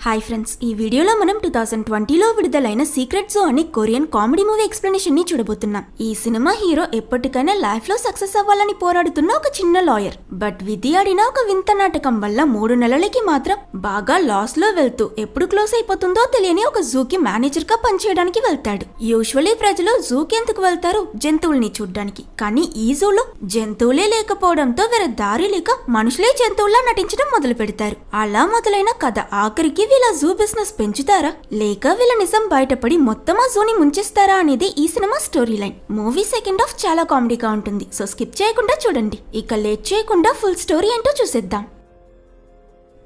Hi friends, ఈ వీడియోలో మనం 2020లో విడుదలైన సీక్రెట్ జో అనే కొరియన్ కామెడీ మూవీ ఎక్స్ప్లెనేషన్ ని చూడబోతున్నాం. ఈ సినిమా హీరో ఎప్పటికైనా లైఫ్ లో సక్సెస్ అవ్వాలని పోరాడుతున్న ఒక చిన్న లాయర్. బట్ విధి ఆడిన ఒక వింత నాటకం వల్ల 3 నెలలకి మాత్రం బాగా లాస్ లో వెళ్తూ ఎప్పుడు క్లోజ్ అయిపోతుందో తెలియని ఒక జూకి మేనేజర్ గా పనిచేయడానికి వెళ్తాడు. యూజువల్లీ ప్రజలు జూకి ఎందుకు వెళ్తారు? జంతువుల్ని చూడ్డానికి. కానీ ఈ జూలో జంతువులే లేకపోవడంతో వేరే దారి లేక మనుషులే జంతువుల్లా నటించడం మొదలు పెడతారు. అలా మొదలైన కథ ఆఖరికి వీళ్ళ జూ బిజినెస్ పెంచుతారా లేక వీళ్ళ నిజం బయటపడి మొత్తం ఆ జూని ముంచేస్తారా అనేది ఈ cinema story line. Movie second half చాలా కామెడీగా ఉంటుంది, సో స్కిప్ చేయకుండా చూడండి. ఇక లేట్ చేయకుండా ఫుల్ స్టోరీ ఏంటో చూసేద్దాం.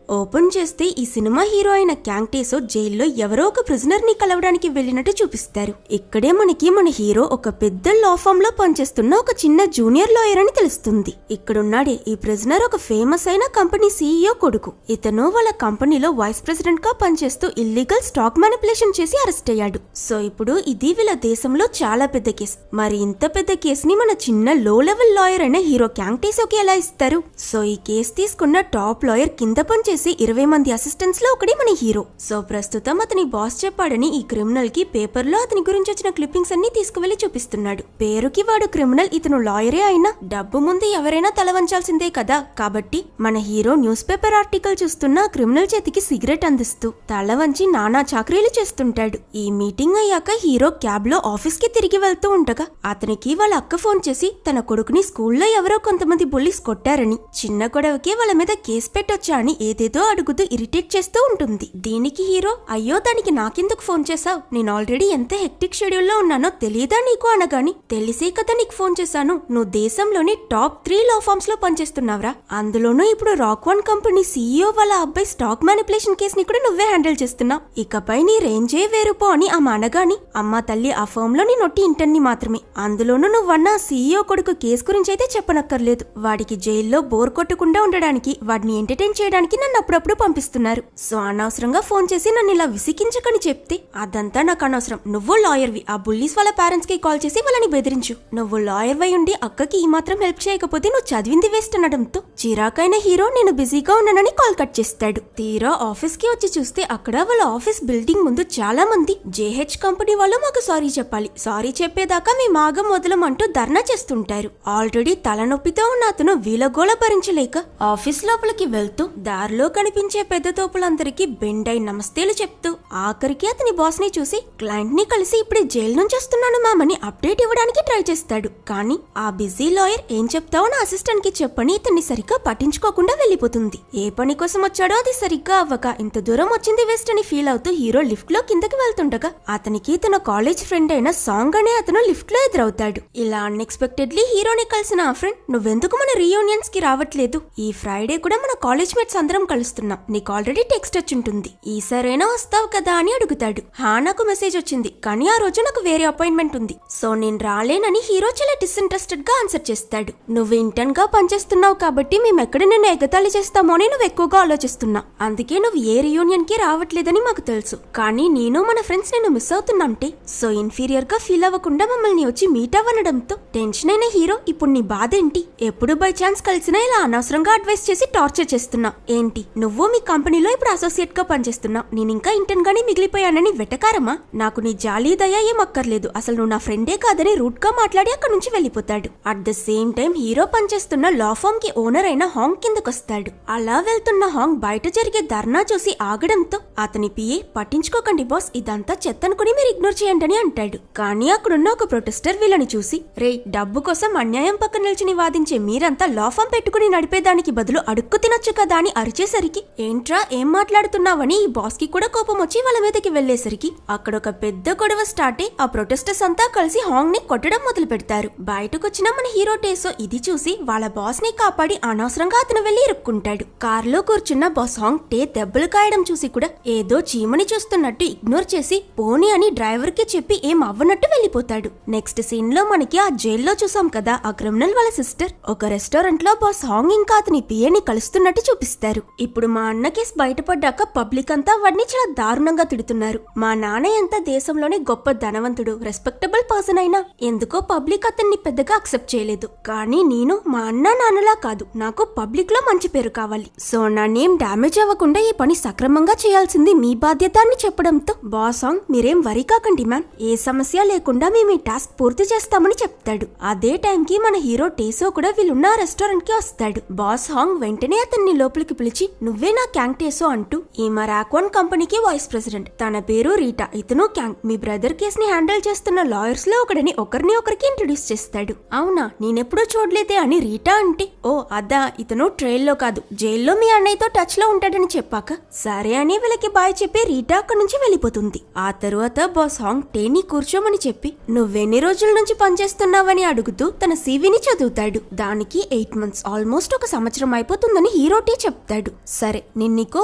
ఓపెన్ చేస్తే ఈ సినిమా హీరో అయిన క్యాంగ్ టేసో జైల్లో ఎవరో ఒక ప్రిజనర్ ని కలవడానికి వెళ్ళినట్టు చూపిస్తారు. ఇక్కడే మనకి మన హీరో ఒక పెద్ద లా ఫామ్ లో పనిచేస్తున్న ఒక చిన్న జూనియర్ లాయర్ అని తెలుస్తుంది. ఇక్కడున్నాడే ఈ ప్రిజనర్ ఒక ఫేమస్ అయిన కంపెనీ సీఈఓ కొడుకు. ఇతను వాళ్ళ కంపెనీలో వైస్ ప్రెసిడెంట్ గా పనిచేస్తూ ఇల్లీగల్ స్టాక్ మ్యానిపులేషన్ చేసి అరెస్ట్ అయ్యాడు. సో ఇప్పుడు ఇది వీళ్ళ దేశంలో చాలా పెద్ద కేసు. మరి ఇంత పెద్ద కేసుని మన చిన్న లో లెవెల్ లాయర్ అయిన హీరో క్యాంగ్ టేసోకి ఎలా ఇస్తారు? సో ఈ కేసు తీసుకున్న టాప్ లాయర్ కింద పనిచేసి 20 మంది అసిస్టెంట్స్ లో ఒకటి మన హీరో. సో ప్రస్తుతం అతని బాస్ చెప్పాడని ఈ క్రిమినల్ కి పేపర్ లో అతని గురించి వచ్చిన క్లిప్పింగ్స్ అన్ని తీసుకువెళ్లి చూపిస్తున్నాడు. పేరుకి వాడు క్రిమినల్, ఇతను లాయరే అయినా డబ్బు ముందు ఎవరైనా తల వంచాల్సిందే కదా. కాబట్టి మన హీరో న్యూస్ పేపర్ ఆర్టికల్ చూస్తున్న క్రిమినల్ చేతికి సిగరెట్ అందిస్తూ తల వంచి నానా చాకరీలు చేస్తుంటాడు. ఈ మీటింగ్ అయ్యాక హీరో క్యాబ్ లో ఆఫీస్ కి తిరిగి వెళ్తూ ఉండగా అతనికి వాళ్ళ అక్క ఫోన్ చేసి తన కొడుకుని స్కూల్లో ఎవరో కొంతమంది బుల్లీస్ కొట్టారని, చిన్న గొడవకి వాళ్ళ మీద కేసు పెట్టొచ్చా అని ఏదేదో అడుగుతూ ఇరిటేట్ చేస్తూ ఉంటుంది. దీనికి హీరో, అయ్యో దానికి నాకెందుకు ఫోన్ చేసావు? నేను ఆల్రెడీ ఎంత హెక్టిక్ షెడ్యూల్ లో ఉన్నానో తెలియదా నీకు అనగాని, తెలిసే కదా నీకు ఫోన్ చేశాను. నువ్వు దేశంలోని టాప్ 3 లా ఫార్మ్స్ లో పనిచేస్తున్నావురా. అందులోనూ ఇప్పుడు రాక్ వన్ కంపెనీ సీఈఓ వాళ్ళ అబ్బాయి స్టాక్ మ్యానిపులేషన్ కేసు ని కూడా నువ్వే హ్యాండిల్ చేస్తున్నావు. ఇకపై నీ రేంజే వేరుపో అని ఆమె అనగాని, అమ్మ తల్లి ఆ ఫామ్ లో నీ నొట్టి ఇంటన్ని మాత్రమే. అందులోనూ నువ్వన్న సీఈఓ కొడుకు కేసు గురించి అయితే చెప్పనక్కర్లేదు. వాడికి జైల్లో బోర్ కొట్టకుండా ఉండడానికి, వాడిని ఎంటర్టైన్ చేయడానికి నన్ను అప్పుడప్పుడు పంపిస్తున్నారు. సో అనవసరంగా ఫోన్ చేసి నన్ను ఇలా విసికించకని చెప్తే, అదంతా నాకు అనవసరం. నువ్వు లాయర్వి, ఆ బుల్లీస్ వాళ్ళ పేరెంట్స్ కి కాల్ చేసి వాళ్ళని బెదిరించు. నువ్వు లాయర్ వై ఉండి అక్కకి ఈ మాత్రం హెల్ప్ చేయకపోతే నువ్వు చదివింది వేస్ట్ అనడంతో చిరాకైన హీరో నేను బిజీగా ఉన్నానని కాల్ కట్ చేస్తాడు. తీరా ఆఫీస్ కి వచ్చి చూస్తే అక్కడ వాళ్ళ ఆఫీస్ బిల్డింగ్ ముందు చాలా మంది జేహెచ్ కంపెనీ వాళ్ళు మాకు సారీ చెప్పాలి, సారీ చెప్పేదాకా మీ మాగం మొదలం అంటూ ధర్నా చేస్తుంటారు. ఆల్రెడీ తలనొప్పితో ఉన్న అతను వీళ్ళ గోల భరించలేక ఆఫీస్ లోపలికి వెళ్తూ దారిలో కనిపించే పెద్ద తోపులందరికీ బెండై నమస్తేలు చెప్తూ ఆఖరికి అతని బాస్ ని చూసి క్లయింట్ ని కలిసి ఇప్పుడే జైలు నుంచి వస్తున్నాను మామని అప్డేట్ ఇవ్వడానికి ట్రై చేస్తాడు. కానీ ఆ బిజీ లాయర్ ఏం చెప్తావో నా అసిస్టెంట్ కి చెప్పని ఇతన్ని సరిగ్గా పట్టించుకోకుండా వెళ్లిపోతుంది. ఏ పని కోసం వచ్చాడో అది సరిగ్గా అవ్వక ఇంత దూరం వచ్చింది వేస్ట్ అని ఫీల్ అవుతూ హీరో లిఫ్ట్ లో కిందకి వెళ్తుండగా అతనికి తన కాలేజ్ ఫ్రెండ్ అయిన సాంగ్ అనే అతను లిఫ్ట్ లో ఎదురవుతాడు. ఇలా అన్ఎక్స్పెక్టెడ్లీ హీరోని కలిసిన ఆ ఫ్రెండ్, నువ్వెందుకు మన రీయూనియన్స్ కి రావట్లేదు? ఈ ఫ్రైడే కూడా మన కాలేజ్ మేట్స్ అందరం కలుస్తున్నాం, నీకు ఆల్రెడీ టెక్స్ట్ వచ్చింటుంది, ఈసారైనా వస్తావు కదా అని అడుగుతాడు. హా నాకు మెసేజ్ వచ్చింది, కానీ ఆ రోజు నాకు వేరే అపాయింట్మెంట్ ఉంది, సో నేను రాలేనని హీరో చాలా డిస్ఇంట్రెస్టెడ్ గా ఆన్సర్ చేస్తాడు. నువ్వు ఇంటర్న్ గా పనిచేస్తున్నావు కాబట్టి మేము ఎక్కడ నిన్ను ఎగతాళి చేస్తామో అని నువ్వు ఎక్కువగా ఆలోచిస్తున్నా, అందుకే నువ్వు ఏ రియూనియన్ కి రావట్లేదని మాకు తెలుసు. కానీ నేను మన ఫ్రెండ్స్ నిన్ను మిస్ అవుతున్నాంటే, సో ఇన్ఫీరియర్ గా ఫీల్ అవ్వకుండా మమ్మల్ని వచ్చి మీట్ అవ్వనడంతో టెన్షన్ అయిన హీరో, ఇప్పుడు నీ బాధ ఏంటి? ఎప్పుడు బై ఛాన్స్ కలిసినా ఇలా అనవసరంగా అడ్వైస్ చేసి టార్చర్ చేస్తున్నా ఏంటి? నువ్వు మీ కంపెనీలో ఇప్పుడు అసోసియేట్ గా పనిచేస్తున్నావు, నేను ఇంకా ఇంటర్న్ గానే మిగిలిపోయానని వెటకారమా? నాకు నీ జాలీ దయ ఏం అక్కర్లేదు, అసలు నువ్వు నా ఫ్రెండే కాదని రూట్ గా మాట్లాడి అక్కడ నుంచి వెళ్లిపోతాడు. At the same time hero పనిచేస్తున్న లా ఫామ్ కి ఓనర్ అయిన హాంగ్ కిందకొస్తాడు. అలా వెళ్తున్న హాంగ్ బయట జరిగే ధర్నా చూసి ఆగడంతో అతని పిఏ, పట్టించుకోకండి బాస్, ఇదంతా చెత్తనుకుని మీరు ఇగ్నోర్ చేయండి అని అంటాడు. కానీ అక్కడున్న ఒక ప్రొటెస్టర్ వీళ్ళని చూసి, రే డబ్బు కోసం అన్యాయం పక్కన నిల్చుని వాదించే మీరంతా లా ఫామ్ పెట్టుకుని నడిపేదానికి బదులు అడుక్కు తినొచ్చు కదా అని అరిచేసరికి, ఏంట్రా ఏం మాట్లాడుతున్నావని ఈ బాస్ కి కూడా కోపం వచ్చి వాళ్ళ మీదకి వెళ్లేసరికి అక్కడ ఒక పెద్ద గొడవ స్టార్ట్ అయి ఆ ప్రొటెస్టర్స్ అంతా కలిసి హాంగ్ ని కొట్టడం మొదలు పెడతారు. బయటకొచ్చిన మన హీరో టేసో ఇది చూసి వాళ్ళ బాస్ ని కాపాడి అనవసరంగా అతను వెళ్లి ఇరుక్కుంటాడు. కారులో కూర్చున్న బాస్ హాంగ్ టే దెబ్బలు కాయడం చూసి కూడా ఏదో చీమని చూస్తున్నట్టు ఇగ్నోర్ చేసి పోనీ అని డ్రైవర్ కి చెప్పి ఏం అవ్వనట్టు వెళ్లిపోతాడు. నెక్స్ట్ సీన్ లో మనకి ఆ జైల్లో చూసాం కదా, ఆ క్రిమినల్ వాళ్ళ సిస్టర్ ఒక రెస్టారెంట్ లో బాస్ హాంగ్ ఇంకా అతని పిఏని కలుస్తున్నట్టు చూపిస్తారు. ఇప్పుడు మా అన్న కేసు బయటపడ్డాక పబ్లిక్ అంతా వాడిని చాలా దారుణంగా తిడుతున్నారు. మా నాన్న ఎంత దేశంలోనే గొప్ప ధనవంతుడు, రెస్పెక్టబుల్ పర్సన్ అయినా ఎందుకో పబ్లిక్ అతన్ని పెద్దగా అక్సెప్ట్ చేయలేదు. కానీ నేను మా అన్న నాన్నలా కాదు, నాకు పబ్లిక్ లో మంచి పేరు కావాలి. సో నా నేమ్ డ్యామేజ్ అవ్వకుండా ఈ పని సక్రమంగా చేయాల్సింది మీ బాధ్యత అని చెప్పడంతో బాస్ హాంగ్ మీరేం వరీ కాకండి మ్యామ్, ఏ సమస్య లేకుండా మేము ఈ టాస్క్ పూర్తి చేస్తామని చెప్తాడు. అదే టైంకి మన హీరో టేసో కూడా వీళ్ళున్న రెస్టారెంట్ కి వస్తాడు. బాస్ హాంగ్ వెంటనే అతన్ని లోపలికి పిలిచి నువ్వే నా క్యాంగ్ టేసో అంటూ ఈమె రాక్వాన్ కంపెనీకి వైస్ ప్రెసిడెంట్, తన పేరు రీటా, ఇతను క్యాంగ్, మీ బ్రదర్ కేస్ ని హ్యాండిల్ చేస్తున్న లాయర్స్ లో ఒకరిని ఒకరికి ఇంట్రడ్యూస్ చేస్తాడు. అవునా, నేనెప్పుడూ చూడలేదే అని రీటా అంటే, ఓ అదా, ఇతను ట్రైల్లో కాదు జైల్లో మీ అన్నయ్యతో టచ్ లో ఉంటాడని చెప్పాక సరే అని వీళ్ళకి బాయ్ చెప్పి రీటా అక్కడి నుంచి వెళ్ళిపోతుంది. ఆ తరువాత బాస్ హాంగ్ టేని కూర్చోమని చెప్పి నువ్వెన్ని రోజుల నుంచి పనిచేస్తున్నావని అడుగుతూ తన సీవీని చదువుతాడు. దానికి 8 months, ఆల్మోస్ట్ ఒక సంవత్సరం అయిపోతుందని హీరో టీ చెప్తాడు. సరే నేను నీకు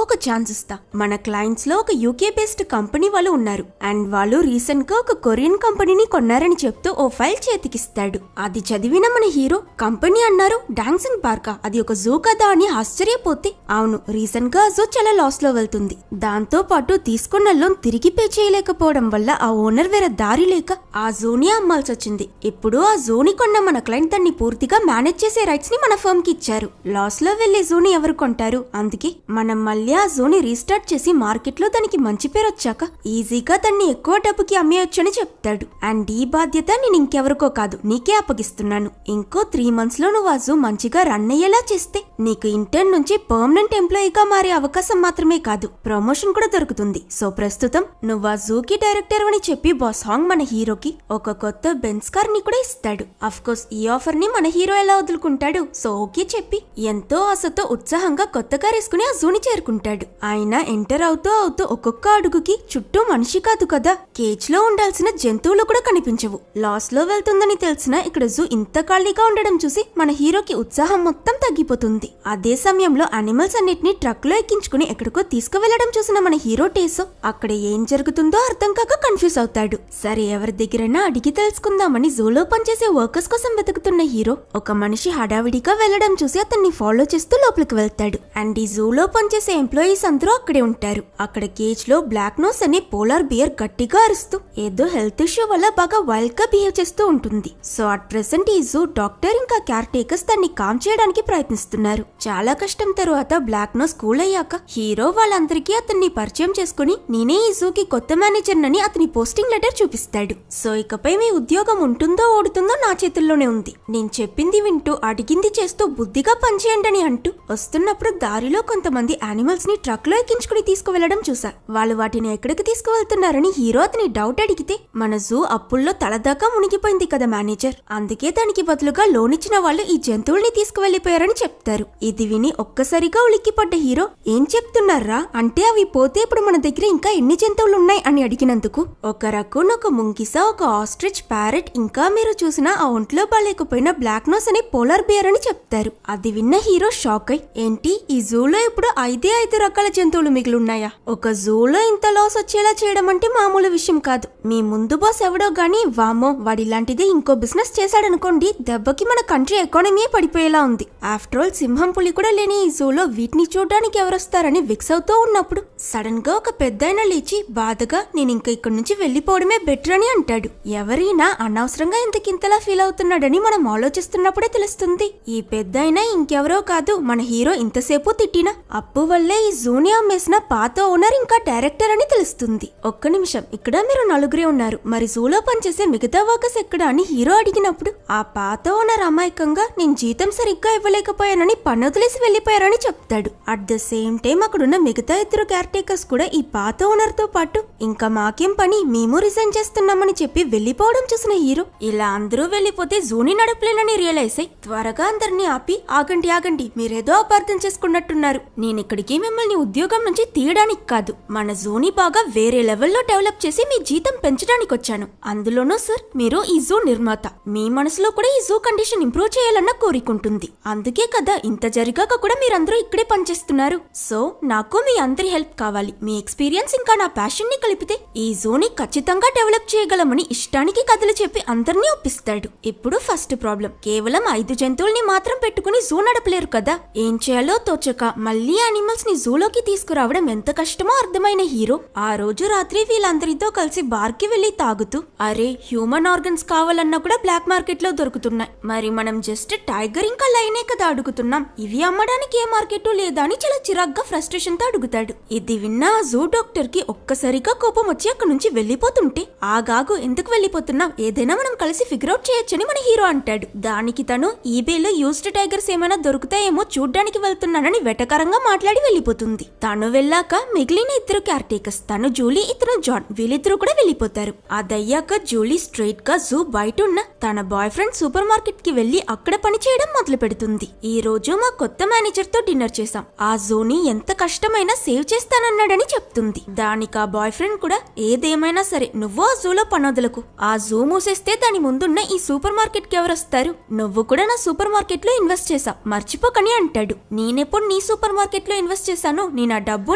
ఒక ఛాన్స్ ఇస్తా, మన క్లయింట్స్ లో ఒక యూకే బేస్డ్ కంపెనీ వాళ్ళు ఉన్నారు అండ్ వాళ్ళు రీసెంట్ గా ఒక కొరియన్ కంపెనీని కొన్నారని చెప్తూ ఓ ఫైల్ చేతికిస్తాడు. అది చదివిన మన హీరో కంపెనీ అన్నారు డాన్సింగ్ పార్కా, అది ఒక జూ కదా అని ఆశ్చర్యపోతే అవును, రీసెంట్ గా జూ చాలా లాస్ లో వెళ్తుంది. దాంతో పాటు తీసుకున్న లోన్ తిరిగి పే చేయలేకపోవడం వల్ల ఆ ఓనర్ వేరే దారి లేక ఆ జూని అమ్మాల్సి వచ్చింది. ఇప్పుడు ఆ జూని కొన్న మన క్లయింట్ దాన్ని పూర్తిగా మేనేజ్ చేసే రైట్స్ ని మన ఫర్మ్ కి ఇచ్చారు. లాస్ లో వెళ్లే జూని ఎవరు కొంటారు, అందుకే మనం మళ్ళీ ఆ జూని రీస్టార్ట్ చేసి మార్కెట్ లో దానికి మంచి పేరు వచ్చాక ఈజీగా దాన్ని ఎక్కువ డబ్బుకి అమ్మేయొచ్చని చెప్తాడు. అండ్ ఈ బాధ్యత నేను ఇంకెవరికో కాదు నీకే అప్పగిస్తున్నాను. ఇంకో 3 months లో నువ్వు ఆ జూ మంచిగా రన్ అయ్యేలా చేస్తే నీకు ఇంటర్న్ నుంచి పర్మనెంట్ ఎంప్లాయీగా మారే అవకాశం మాత్రమే కాదు, ప్రమోషన్ కూడా దొరుకుతుంది. సో ప్రస్తుతం నువ్వు ఆ జూకి డైరెక్టర్ అని చెప్పి బాస్ హాంగ్ మన హీరోకి ఒక కొత్త బెంజ్ కార్ ని కూడా ఇస్తాడు. అఫ్ కోర్స్ ఈ ఆఫర్ ని మన హీరో ఎలా వదులుకుంటాడు, సో ఓకే చెప్పి ఎంతో ఆశతో ఉత్సాహంగా కొత్త కార్ వేసుకుని ఆ జూని చేరుకుంటాడు. ఆయన ఎంటర్ అవుతూ ఒక్కొక్క అడుగుకి చుట్టూ మనిషి కాదు కదా, కేజ్ లో ఉండాల్సిన జంతువులు కూడా కనిపించవు. లాస్ లో వెళ్తుందని తెలిసిన ఇక్కడ జూ ఇంత ఖాళీగా ఉండడం చూసి మన హీరోకి ఉత్సాహం మొత్తం తగ్గిపోతుంది. అదే సమయంలో అనిమల్స్ అన్నిటిని ట్రక్ లో ఎక్కించుకుని ఎక్కడికో తీసుకువెళ్లడం చూసిన మన హీరో టేసో అక్కడ ఏం జరుగుతుందో అర్థం కాక కన్ఫ్యూజ్ అవుతాడు. సరే ఎవరి దగ్గరైనా అడిగి తెలుసుకుందామని జూలో పనిచేసే వర్కర్స్ కోసం వెతుకుతున్న హీరో ఒక మనిషి హడావిడిగా వెళ్లడం చూసి అతన్ని ఫాలో చేస్తూ లోపలికి వెళ్తాడు. అండ్ ఈ జూలో పనిచేసే ఎంప్లాయీస్ అందరూ అక్కడే ఉంటారు. అక్కడ కేజ్ లో బ్లాక్ నోస్ అనే పోలార్ బియర్ గట్టిగా అరుస్తూ ఏదో హెల్త్ ఇష్యూ వల్ల బాగా వైల్డ్ గా బిహేవ్ చేస్తూ ఉంటుంది. సో అట్ ప్రెసెంట్ ఈ జూ డాక్టర్ ఇంకా కేర్ టేకర్స్ దాన్ని కామ్ చేయడానికి ప్రయత్నిస్తున్నారు. చాలా కష్టం తరువాత బ్లాక్ నోస్ కూల్ అయ్యాక హీరో వాళ్ళందరికీ అతన్ని పరిచయం చేసుకుని నేనే ఈ జూకి కొత్త మేనేజర్ నని అతని పోస్టింగ్ లెటర్ చూపిస్తాడు. సో ఇకపై మీ ఉద్యోగం ఉంటుందో ఓడుతుందో నా చేతుల్లోనే ఉంది, నేను చెప్పింది వింటూ అడిగింది చేస్తూ బుద్ధిగా పనిచేయండి అని అంటూ వస్తున్నప్పుడు దారిలో కొంతమంది యానిమల్స్ ని ట్రక్ లో ఎక్కించుకుని తీసుకువెళ్లడం చూసా. వాళ్ళు వాటిని ఎక్కడికి తీసుకువెళ్తున్నారని హీరో అతని డౌట్ అడిగితే మన జూ అప్పుల్లో తలదాకా మునిగిపోయింది కదా మేనేజర్, అందుకే దానికి బదులుగా లోన్ ఇచ్చిన వాళ్ళు ఈ జంతువుల్ని తీసుకువెళ్లిపోయారని చెప్తారు. ఇది విని ఒక్కసారిగా ఉలిక్కిపడ్డ హీరో ఏం చెప్తున్నారా అంటే అవి పోతే ఇప్పుడు మన దగ్గర ఇంకా ఎన్ని జంతువులు ఉన్నాయి అని అడిగినందుకు ఒక రకూన్, ఒక ముంగిస, ఒక ఆస్ట్రిచ్, ప్యారెట్, ఇంకా మీరు చూసిన ఆ ఒంట్లో బాలేకపోయిన బ్లాక్ నోస్ అనే పోలార్ బియర్ అని చెప్తారు. అది విన్న హీరో షాక్ అయి ఏంటి ఈ జూలో ఇప్పుడు 5 రకాల జంతువులు మిగిలిన్నాయా, ఒక జూలో ఇంత లాస్ వచ్చేలా చేయడం అంటే మామూలు విషయం కాదు. మీ ముందు బాస్ ఎవడో గానీ వామో వాడిలాంటిదే ఇంకో బిజినెస్ చేశాడనుకోండి దెబ్బకి మన కంట్రీ ఎకానమీ పడిపోయేలా ఉంది. ఆఫ్టర్ ఆల్ సింహం, పులి కూడా లేని ఈ జూలో వీటిని చూడడానికి ఎవరొస్తారని విక్స్ అవుతూ ఉన్నప్పుడు సడన్ గా ఒక పెద్దాయన లేచి బాధగా నేను ఇంకా ఇక్కడి నుంచి వెళ్లిపోవడమే బెటర్ అని అంటాడు. ఎవరైనా అనవసరంగా ఇంతకింతలా ఫీల్ అవుతున్నాడని మనం ఆలోచిస్తున్నప్పుడే తెలుస్తుంది ఈ పెద్దాయన ఇంకెవరో కాదు మన హీరో ఇంతసేపు తిట్టిన అప్పు వల్లే ఈ జూని అమ్మేసిన పాత ఓనర్ ఇంకా డైరెక్టర్ అని తెలుస్తుంది. ఒక్క నిమిషం, ఇక్కడ మీరు నలుగురే ఉన్నారు, మరి జూలో పనిచేసే మిగతా వర్కర్స్ ఎక్కడ అని హీరో అడిగినప్పుడు ఆ పాత ఓనర్ అమాయకంగా నేను జీతం సరిగ్గా ఇవ్వలేకపోయానని పన్నుదిలేసి వెళ్లిపోయారని చెప్తాడు. అట్ ద సేమ్ టైం అక్కడున్న మిగతా 2 కేర్ టేకర్స్ కూడా ఈ పాత ఓనర్ తో పాటు ఇంకా మాకేం పని మేము రిజైన్ చేస్తున్నామని చెప్పి వెళ్లిపోవడం చూసిన హీరో ఇలా అందరూ వెళ్లిపోతే జూని నడపలేనని రియలైజ్ అయి త్వరగా అందరినీ ఆపి ఆగండి మీరేదో అపార్థం చేసుకున్నట్టున్నారు, నేనిక్కడికి మిమ్మల్ని ఉద్యోగం నుంచి తీయడానికి కాదు, మన జూని బాగా వేరే లెవెల్లో డెవలప్ చేసి మీ జీతం పెంచడానికి వచ్చాను. అందులోనూ సార్ మీరు ఈ జూ నిర్మాత, మీ మనసులో కూడా ఈ జూ కండిషన్ ఇంప్రూవ్ చేయాలన్న కోరికుంటుంది, అందుకే కదా ఇంత జరిగాక కూడా మీరందరూ ఇక్కడే పనిచేస్తున్నారు. సో నాకు మీ అందరి హెల్ప్ కావాలి, మీ ఎక్స్పీరియన్స్ ఇంకా నా ప్యాషన్ ని కలిపితే ఈ జూని ఖచ్చితంగా డెవలప్ చేయగలమని ఇష్టానికి కథలు చెప్పి అందరినీ ఒప్పిస్తాడు. ఇప్పుడు ఫస్ట్ ప్రాబ్లం, కేవలం 5 జంతువుల్ని మాత్రం పెట్టుకుని జూ నడపలేరు కదా, ఏం చేయాలో తోచక మళ్ళీ యానిమల్స్ ని జూలోకి తీసుకురావడం ఎంత కష్టమో అర్థమైన హీరో ఆ రోజు రాత్రి వీళ్ళందరితో కలిసి బార్ కి వెళ్లి తాగుతూ, అరే హ్యూమన్ ఆర్గన్స్ కావాలన్నా కూడా బ్లాక్ మార్కెట్ లో దొరుకుతున్నాయి, మరి మనం జస్ట్ టైగర్ ఇంకా లైనే కదా అడుగుతున్నాం, ఇవి అమ్మడానికి ఏ మార్కెట్ లేదా అని చాలా చిరాగ్గా ఫ్రస్ట్రేషన్ తో అడుగుతాడు. ఇది విన్న ఆ జూ డాక్టర్ కి ఒక్కసారిగా కోపం వచ్చి అక్కడి నుంచి వెళ్లిపోతుంటే, ఆగాగు ఎందుకు వెళ్లిపోతున్నాం, ఏదైనా మనం కలిసి ఫిగర్ అవుట్ చేయొచ్చని మన హీరో అంటాడు. దానికి తను ఈబేలో యూస్డ్ టైగర్స్ ఏమైనా దొరుకుతాయేమో చూడ్డానికి వెళ్తున్నానని వెటకరంగా మాట్లాడి వెళ్లిపోతుంది. తను వెళ్ళాక మిగిలిన ఇద్దరు కేర్ టేకర్స్, తను జూలీ ఇతను జాన్, వీళ్ళిద్దరూ కూడా వెళ్లిపోతారు. అదయ్యాక జూలీ స్ట్రైట్ గా జూ బయట ఉన్న తన బాయ్ ఫ్రెండ్ సూపర్ మార్కెట్ కి వెళ్లి అక్కడ పని చేయడం మొదలు పెడుతుంది. ఈ రోజు మా కొత్త మేనేజర్ తో డిన్నర్ చేశాం, ఆ జూని ఎంత కష్టమైనా సేవ్ చేస్తానన్నాడని చెప్తుంది. దానికి ఆ బాయ్ ఫ్రెండ్ కూడా, ఏదేమైనా సరే నువ్వు ఆ జూలో పనొదలకు, ఆ జూ మూసేస్తే దాని ముందున్న ఈ సూపర్ మార్కెట్ కి ఎవరొస్తారు, నువ్వు కూడా నా సూపర్ మార్కెట్ లో ఇన్వెస్ట్ చేశావు మర్చిపోకని అంటాడు. నేనెప్పుడు నీ సూపర్ మార్కెట్ లో ఇన్వెస్ట్ చేశాను, నేను ఆ డబ్బు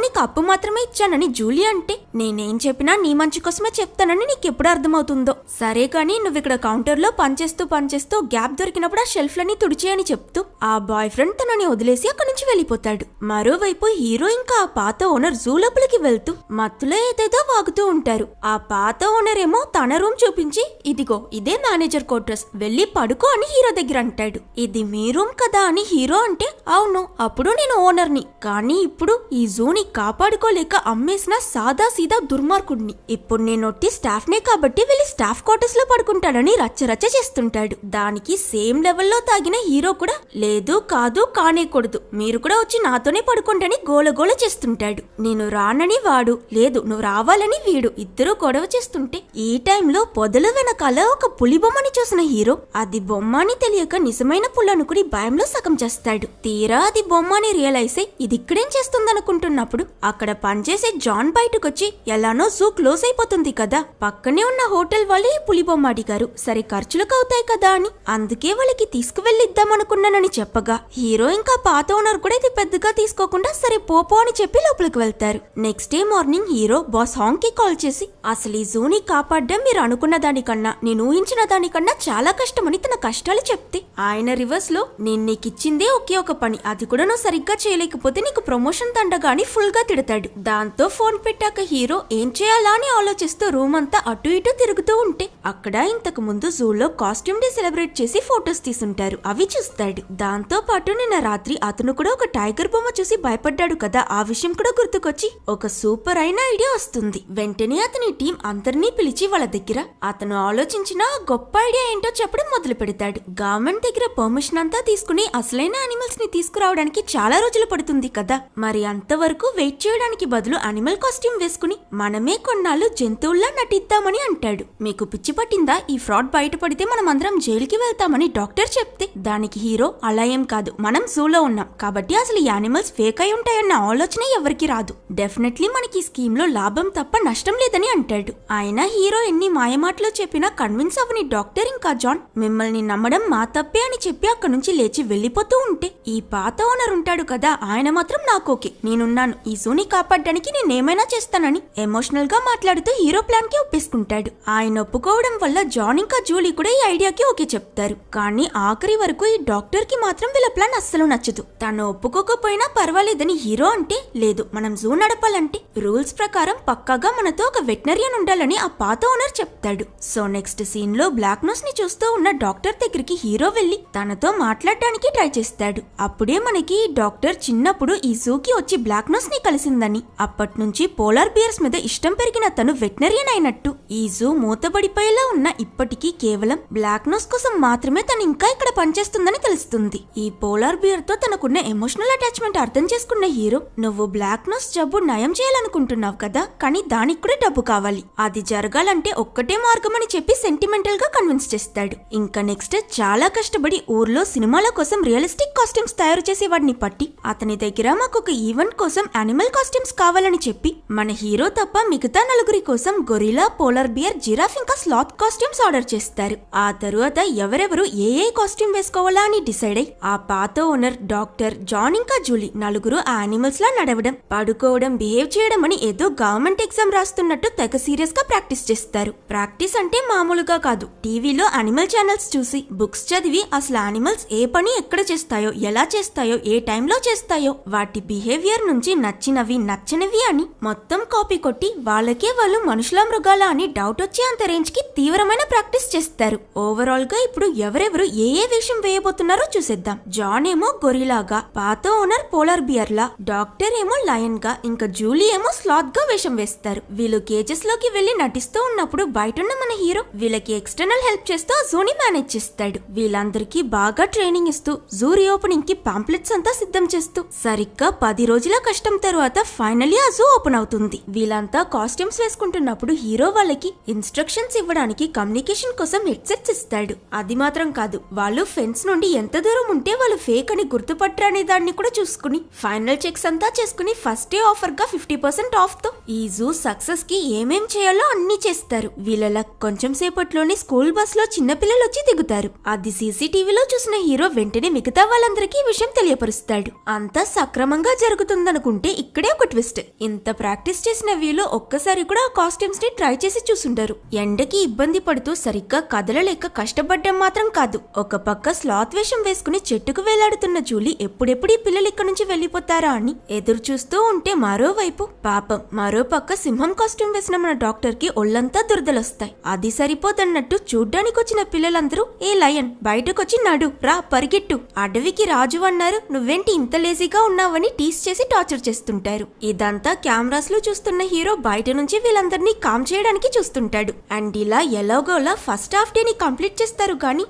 నీకు అప్పు మాత్రమే ఇచ్చానని జూలీ అంటే, నేనేం చెప్పినా నీ మంచి కోసమే చెప్తానని నీకెప్పుడు అర్థమవుతుందో, సరే కానీ నువ్వు ఇక్కడ కౌంటర్ లో పనిచేస్తూ గ్యాప్ దొరికినప్పుడు ఆ షెల్ఫ్ లని తుడిచేయని చెప్తూ ఆ బాయ్ ఫ్రెండ్ తనని వదిలేసి అక్కడి నుంచి వెళ్లిపోతాడు. మరోవైపు హీరో ఇంకా ఆ పాత ఓనర్ జూ లోపలికి వెళ్తూ మత్తులో ఏదేదో వాగుతూ ఉంటారు. ఆ పాత ఓనర్ ఏమో తన రూమ్ చూపించి, ఇదిగో ఇదే మేనేజర్ క్వార్టర్స్, వెళ్లి పడుకో అని హీరో దగ్గర అంటాడు. ఇది మీ రూమ్ కదా అని హీరో అంటే, అవును అప్పుడు నేను ఓనర్ని, కానీ ఇప్పుడు ఈ జూని కాపాడుకోలేక అమ్మేసిన సాదా సీదా దుర్మార్గుడిని, ఇప్పుడు నేనొట్టి స్టాఫ్ నే కాబట్టి వెళ్లి స్టాఫ్ క్వార్టర్స్ లో పడుకుంటాడని రచ్చరచ్చ చేస్తుంటాడు. దానికి సేమ్ లెవెల్లో తాగిన హీరో కూడా, లేదు కాదు కానేకూడదు, మీరు కూడా వచ్చి నాతోనే పడుకుంటని గోలగోల చేస్తుంటాడు. నేను రానని వాడు, లేదు నువ్వు రావాలని వీడు, ఇద్దరు గొడవ చేస్తుంటే ఈ టైంలో పొదల వెనకాల ఒక పులి బొమ్మని చూసిన హీరో అది బొమ్మ అని తెలియక నిజమైన పులి అనుకుని భయంలో సగం చేస్తాడు. తీరా అది బొమ్మ అని రియలైజ్ అయి ఇది ఇక్కడేం చేస్తుందనుకుంటున్నప్పుడు అక్కడ పనిచేసే జాన్ బయటకొచ్చి, ఎలానో జూ క్లోజ్ అయిపోతుంది కదా, పక్కనే ఉన్న హోటల్ వాళ్ళు ఈ పులి బొమ్మ అడిగారు, సరే ఖర్చులకు అవుతాయి కదా అని, అందుకే వాళ్ళకి తీసుకువెళ్ళిద్దాం అనుకున్నానని చెప్పగా హీరో ఇంకా పాత ఓనర్ కూడా ఇది పెద్దగా తీసుకోకుండా సరే పోపో అని చెప్పి లోపలికి వెళ్తారు. Next day morning hero boss Hong కి కాల్ చేసి, అసలు ఈ జూని కాపాడడం మీరు అనుకున్న దానికన్నా నేను ఊహించిన దానికన్నా చాలా కష్టమని తన కష్టాలు చెప్తే, ఆయన రివర్స్ లో, నేను నీకిచ్చిందే ఒకే ఒక పని, అది కూడా నువ్వు సరిగ్గా చేయలేకపోతే నీకు ప్రమోషన్ దండగాని ఫుల్ గా తిడతాడు. దాంతో ఫోన్ పెట్టాక హీరో ఏం చేయాలా అని ఆలోచిస్తూ రూమ్ అంతా అటు ఇటు తిరుగుతూ ఉంటే అక్కడ ఇంతకు ముందు జూలో కాస్ట్యూమ్ డే సెలబ్రేట్ చేసి ఫొటోస్ తీసుంటారు, అవి చూస్తాడు. దాంతో పాటు నిన్న రాత్రి అతను కూడా ఒక టైగర్ బొమ్మ చూసి భయపడ్డాడు కదా, ఆ విషయం కూడా గుర్తుకొచ్చి ఒక సూపర్ అయిన ఐడియా వస్తుంది. వెంటనే అతని టీం అందరినీ పిలిచి వాళ్ళ దగ్గర అతను ఆలోచించిన గొప్ప ఐడియా ఏంటో చెప్పడం మొదలు పెడతాడు. గవర్నమెంట్ దగ్గర పర్మిషన్ అంతా తీసుకుని అసలైన అనిమల్స్ ని తీసుకురావడానికి చాలా రోజులు పడుతుంది కదా, మరి అంతవరకు వెయిట్ చేయడానికి బదులు అనిమల్ కాస్ట్యూమ్ వేసుకుని మనమే కొన్నాళ్ళు జంతువుల్లా నటిద్దామని అంటాడు. మీకు పిచ్చి పట్టిందా, ఈ ఫ్రాడ్ బయటపడితే మనం అందరం జైలుకి వెళ్తామని డాక్టర్ చెప్తే దానికి హీరో, అలా ఏం కాదు, మనం జూలో ఉన్నాం కాబట్టి అసలు ఈ యానిమల్స్ ఫేక్ అయి ఉంటాయన్న ఆలోచన ఎవరికి రాదు, డెఫినెట్లీ మనకి ఈ స్కీమ్ లో లాభం తప్ప నష్టం లేదని అంటాడు. ఆయన హీరో ఎన్ని మాయమాటలు చెప్పినా కన్విన్స్ అవని డాక్టర్ ఇంకా జాన్ మిమ్మల్ని నమ్మడం మా తప్పే అని చెప్పి అక్కడి నుంచి లేచి వెళ్లిపోతూ ఉంటే ఈ పాత ఓనర్ ఉంటాడు కదా, ఆయన మాత్రం నాకోకే, నేనున్నాను, ఈ జూని కాపాడడానికి నేనేమైనా చేస్తానని ఎమోషనల్ గా మాట్లాడుతూ హీరో ప్లాన్ కి ఒప్పేసుకుంటాడు. ఆయన ఒప్పుకోవడం వల్ల జాన్ ఇంకా జూలీ కూడా ఈ ఐడియాకి ఓకే చెప్తారు. కానీ ఆఖరి వరకు ఈ డాక్టర్ కి మాత్రం వీళ్ళ ప్లాన్ అస్సలు నచ్చదు. తను ఒప్పుకోకపోయినా పర్వాలేదని హీరో అంటే, లేదు మనం జూ నడపాలంటే రూల్స్ ప్రకారం పక్కాగా మనతో ఒక వెటనరియన్ ఉండాలని ఆ పాత ఓనర్ చెప్తాడు. సో నెక్స్ట్ సీన్ లో బ్లాక్ నోస్ ని చూస్తూ ఉన్న డాక్టర్ దగ్గరికి హీరో వెళ్లి తనతో మాట్లాడడానికి ట్రై చేస్తాడు. అప్పుడే మనకి ఈ డాక్టర్ చిన్నప్పుడు ఈ జూకి వచ్చి బ్లాక్ నోస్ ని కలిసిందని, అప్పటి నుంచి పోలార్ బియర్స్ మీద ఇష్టం పెరిగిన తను వెటనరియన్ అయినట్టు, ఈ జూ మూతబడిపోయేలా ఉన్న ఇప్పటికీ కేవలం బ్లాక్ నోస్ కోసం మాత్రమే తను ఇంకా ఇక్కడ పనిచేస్తుందని తెలుస్తుంది. ఈ పోలార్ బియర్ తో తనకున్న ఎమోషనల్ అటాచ్మెంట్ అర్థం చేసుకున్న హీరో, నువ్వు బ్లాక్ నోస్ జబ్బు నయం చేయాలనుకుంటున్నావు కదా, కానీ దానికి కూడా డబ్బు కావాలి, అది జరగాలంటే ఒక్కటే మార్గం అని చెప్పి సెంటిమెంటల్ గా కన్విన్స్ చేస్తాడు. ఇంకా నెక్స్ట్ చాలా కష్టపడి ఊర్లో సినిమాల కోసం రియలిస్టిక్ కాస్ట్యూమ్స్ తయారు చేసేవాడిని పట్టి అతని దగ్గర మాకు ఒక ఈవెంట్ కోసం యానిమల్ కాస్ట్యూమ్స్ కావాలని చెప్పి మన హీరో తప్ప మిగతా నలుగురి కోసం గొరిలా, పోలార్ బియర్, జిరాఫ్ ఇంకా స్లాత్ కాస్ట్యూమ్స్ ఆర్డర్ చేస్తారు. ఆ తరువాత ఎవరెవరు ఏ కాస్ట్యూమ్ వేసుకోవాలా అని డిసైడ్ అయి ఆ పాత ఓనర్, డాక్టర్, జాన్ ఇంకా జూలీ నలుగురు ఆ యానిమల్స్ లా నడవడం, పడుకోవడం, బిహేవ్ చేయడం అని ఏదో గవర్నమెంట్ ఎగ్జామ్ రాస్తున్నట్టు తెగ సీరియస్ గా ప్రాక్టీస్ చేస్తారు. ప్రాక్టీస్ అంటే మామూలుగా కాదు, టీవీలో యానిమల్ ఛానల్స్ చూసి బుక్స్ చదివి అసలు యానిమల్స్ ఏ పని ఎక్కడ చేస్తాయో, ఎలా చేస్తాయో, ఏ టైంలో లో చేస్తాయో వాటి బిహేవియర్ నుంచి నచ్చినవి నచ్చనివి అని మొత్తం కాపీ కొట్టి వాళ్ళకే వాళ్ళు మనుషుల మృగాల అని డౌట్ వచ్చే అంత రేంజ్ కి తీవ్రమైన ప్రాక్టీస్ చేస్తారు. ఓవరాల్ గా ఇప్పుడు ఎవరెవరు ఏ వేషం వేయబోతున్నారో చూసేద్దాం. జాన్ ఏమో గొరిలాగా, పాత ఓనర్ పోలార్ బియర్ లా, డాక్టర్ ఏమో లయన్ గా, ఇంకా జూలీ ఏమో స్లాత్ గా వేషం వేస్తారు. వీళ్ళు కేజెస్ లోకి వెళ్లి నటిస్తూ ఉన్నప్పుడు బయటున్న మన హీరో వీళ్ళకి ఎక్స్టర్నల్ హెల్ప్ చేస్తూ ఆ జూని మేనేజ్ చేస్తాడు. వీళ్ళందరికీ బాగా ట్రైనింగ్ ఇస్తూ జూ రీఓపెనింగ్ కి పాంప్లెట్స్ అంతా సిద్ధం చేస్తూ సరిగ్గా 10 రోజుల కష్టం తర్వాత ఫైనల్లీ ఆ జూ ఓపెన్ అవుతుంది. వీళ్ళంతా కాస్ట్యూమ్స్ వేసుకుంటున్నప్పుడు హీరో వాళ్ళకి ఇన్స్ట్రక్షన్స్ ఇవ్వడానికి కమ్యూనికేషన్ కోసం హెడ్సెట్స్ ఇస్తాడు. అది మాత్రం కాదు, వాళ్ళు ఫెన్స్ నుండి ఎంత దూరం ఉంటే వాళ్ళు ఫేక్ అని గుర్తుపట్టరనే దాన్ని కూడా చూసుకుని ఫైనల్ చెక్స్ అంతా చేసుకుని ఫస్ట్ డే ఆఫర్ గా 50% ఆఫ్ తో ఈ జూ సక్సెస్ కి ఏమేం చేయాలో అన్ని చేస్తారు. వీళ్ళ కొంచెం సేపట్లోనే స్కూల్ బస్ లో చిన్నపిల్లలు వచ్చి దిగుతారు. అది సీసీటీవీలో చూసిన హీరో వెంటనే మిగతా వాళ్ళందరికీ ఈ విషయం తెలియపరుస్తాడు. అంతా సక్రమంగా జరుగుతుందనుకుంటే ఇక్కడే ఒక ట్విస్ట్. ఇంత ప్రాక్టీస్ చేసిన వీళ్ళు ఒక్కసారి కూడా ఆ కాస్ట్యూమ్స్ ని ట్రై చేసి చూసుంటారు. ఎండకి ఇబ్బంది పడుతూ సరిగ్గా కదలలేక కష్టపడ్డం మాత్రం కాదు, ఒక పక్క స్లాత్ వేషం వేసుకుని చెట్టుకు వేలాడుతున్న జూలీ ఎప్పుడెప్పుడు ఈ పిల్లలు ఇక్కడ నుంచి వెళ్లిపోతారా అని ఎదురు చూస్తూ ఉంటే మరోవైపు పాపం మరో పక్క సింహం కాస్ట్యూమ్ వేసిన మన డాక్టర్ కి ఒళ్ళంతా దురదలొస్తాయి. అది సరిపోదన్నట్టు చూడ్డానికి వచ్చిన పిల్లలందరూ ఏ లయన్ బయటకొచ్చి నడు రా పరిగెట్టు, అడవికి రాజు అన్నారు నువ్వేంటి ఇంత లేజీగా ఉన్నావని టీస్ చేసి టార్చర్ చేస్తుంటారు. ఇదంతా కెమెరాస్ లో చూస్తున్న హీరో బయట నుంచి వీళ్ళందరినీ కామ్ చేయడానికి చూస్తుంటాడు. అండ్ ఇలా ఎలాగోలా ఫస్ట్ హాఫ్ డే ని కంప్లీట్ చేస్తారు. కానీ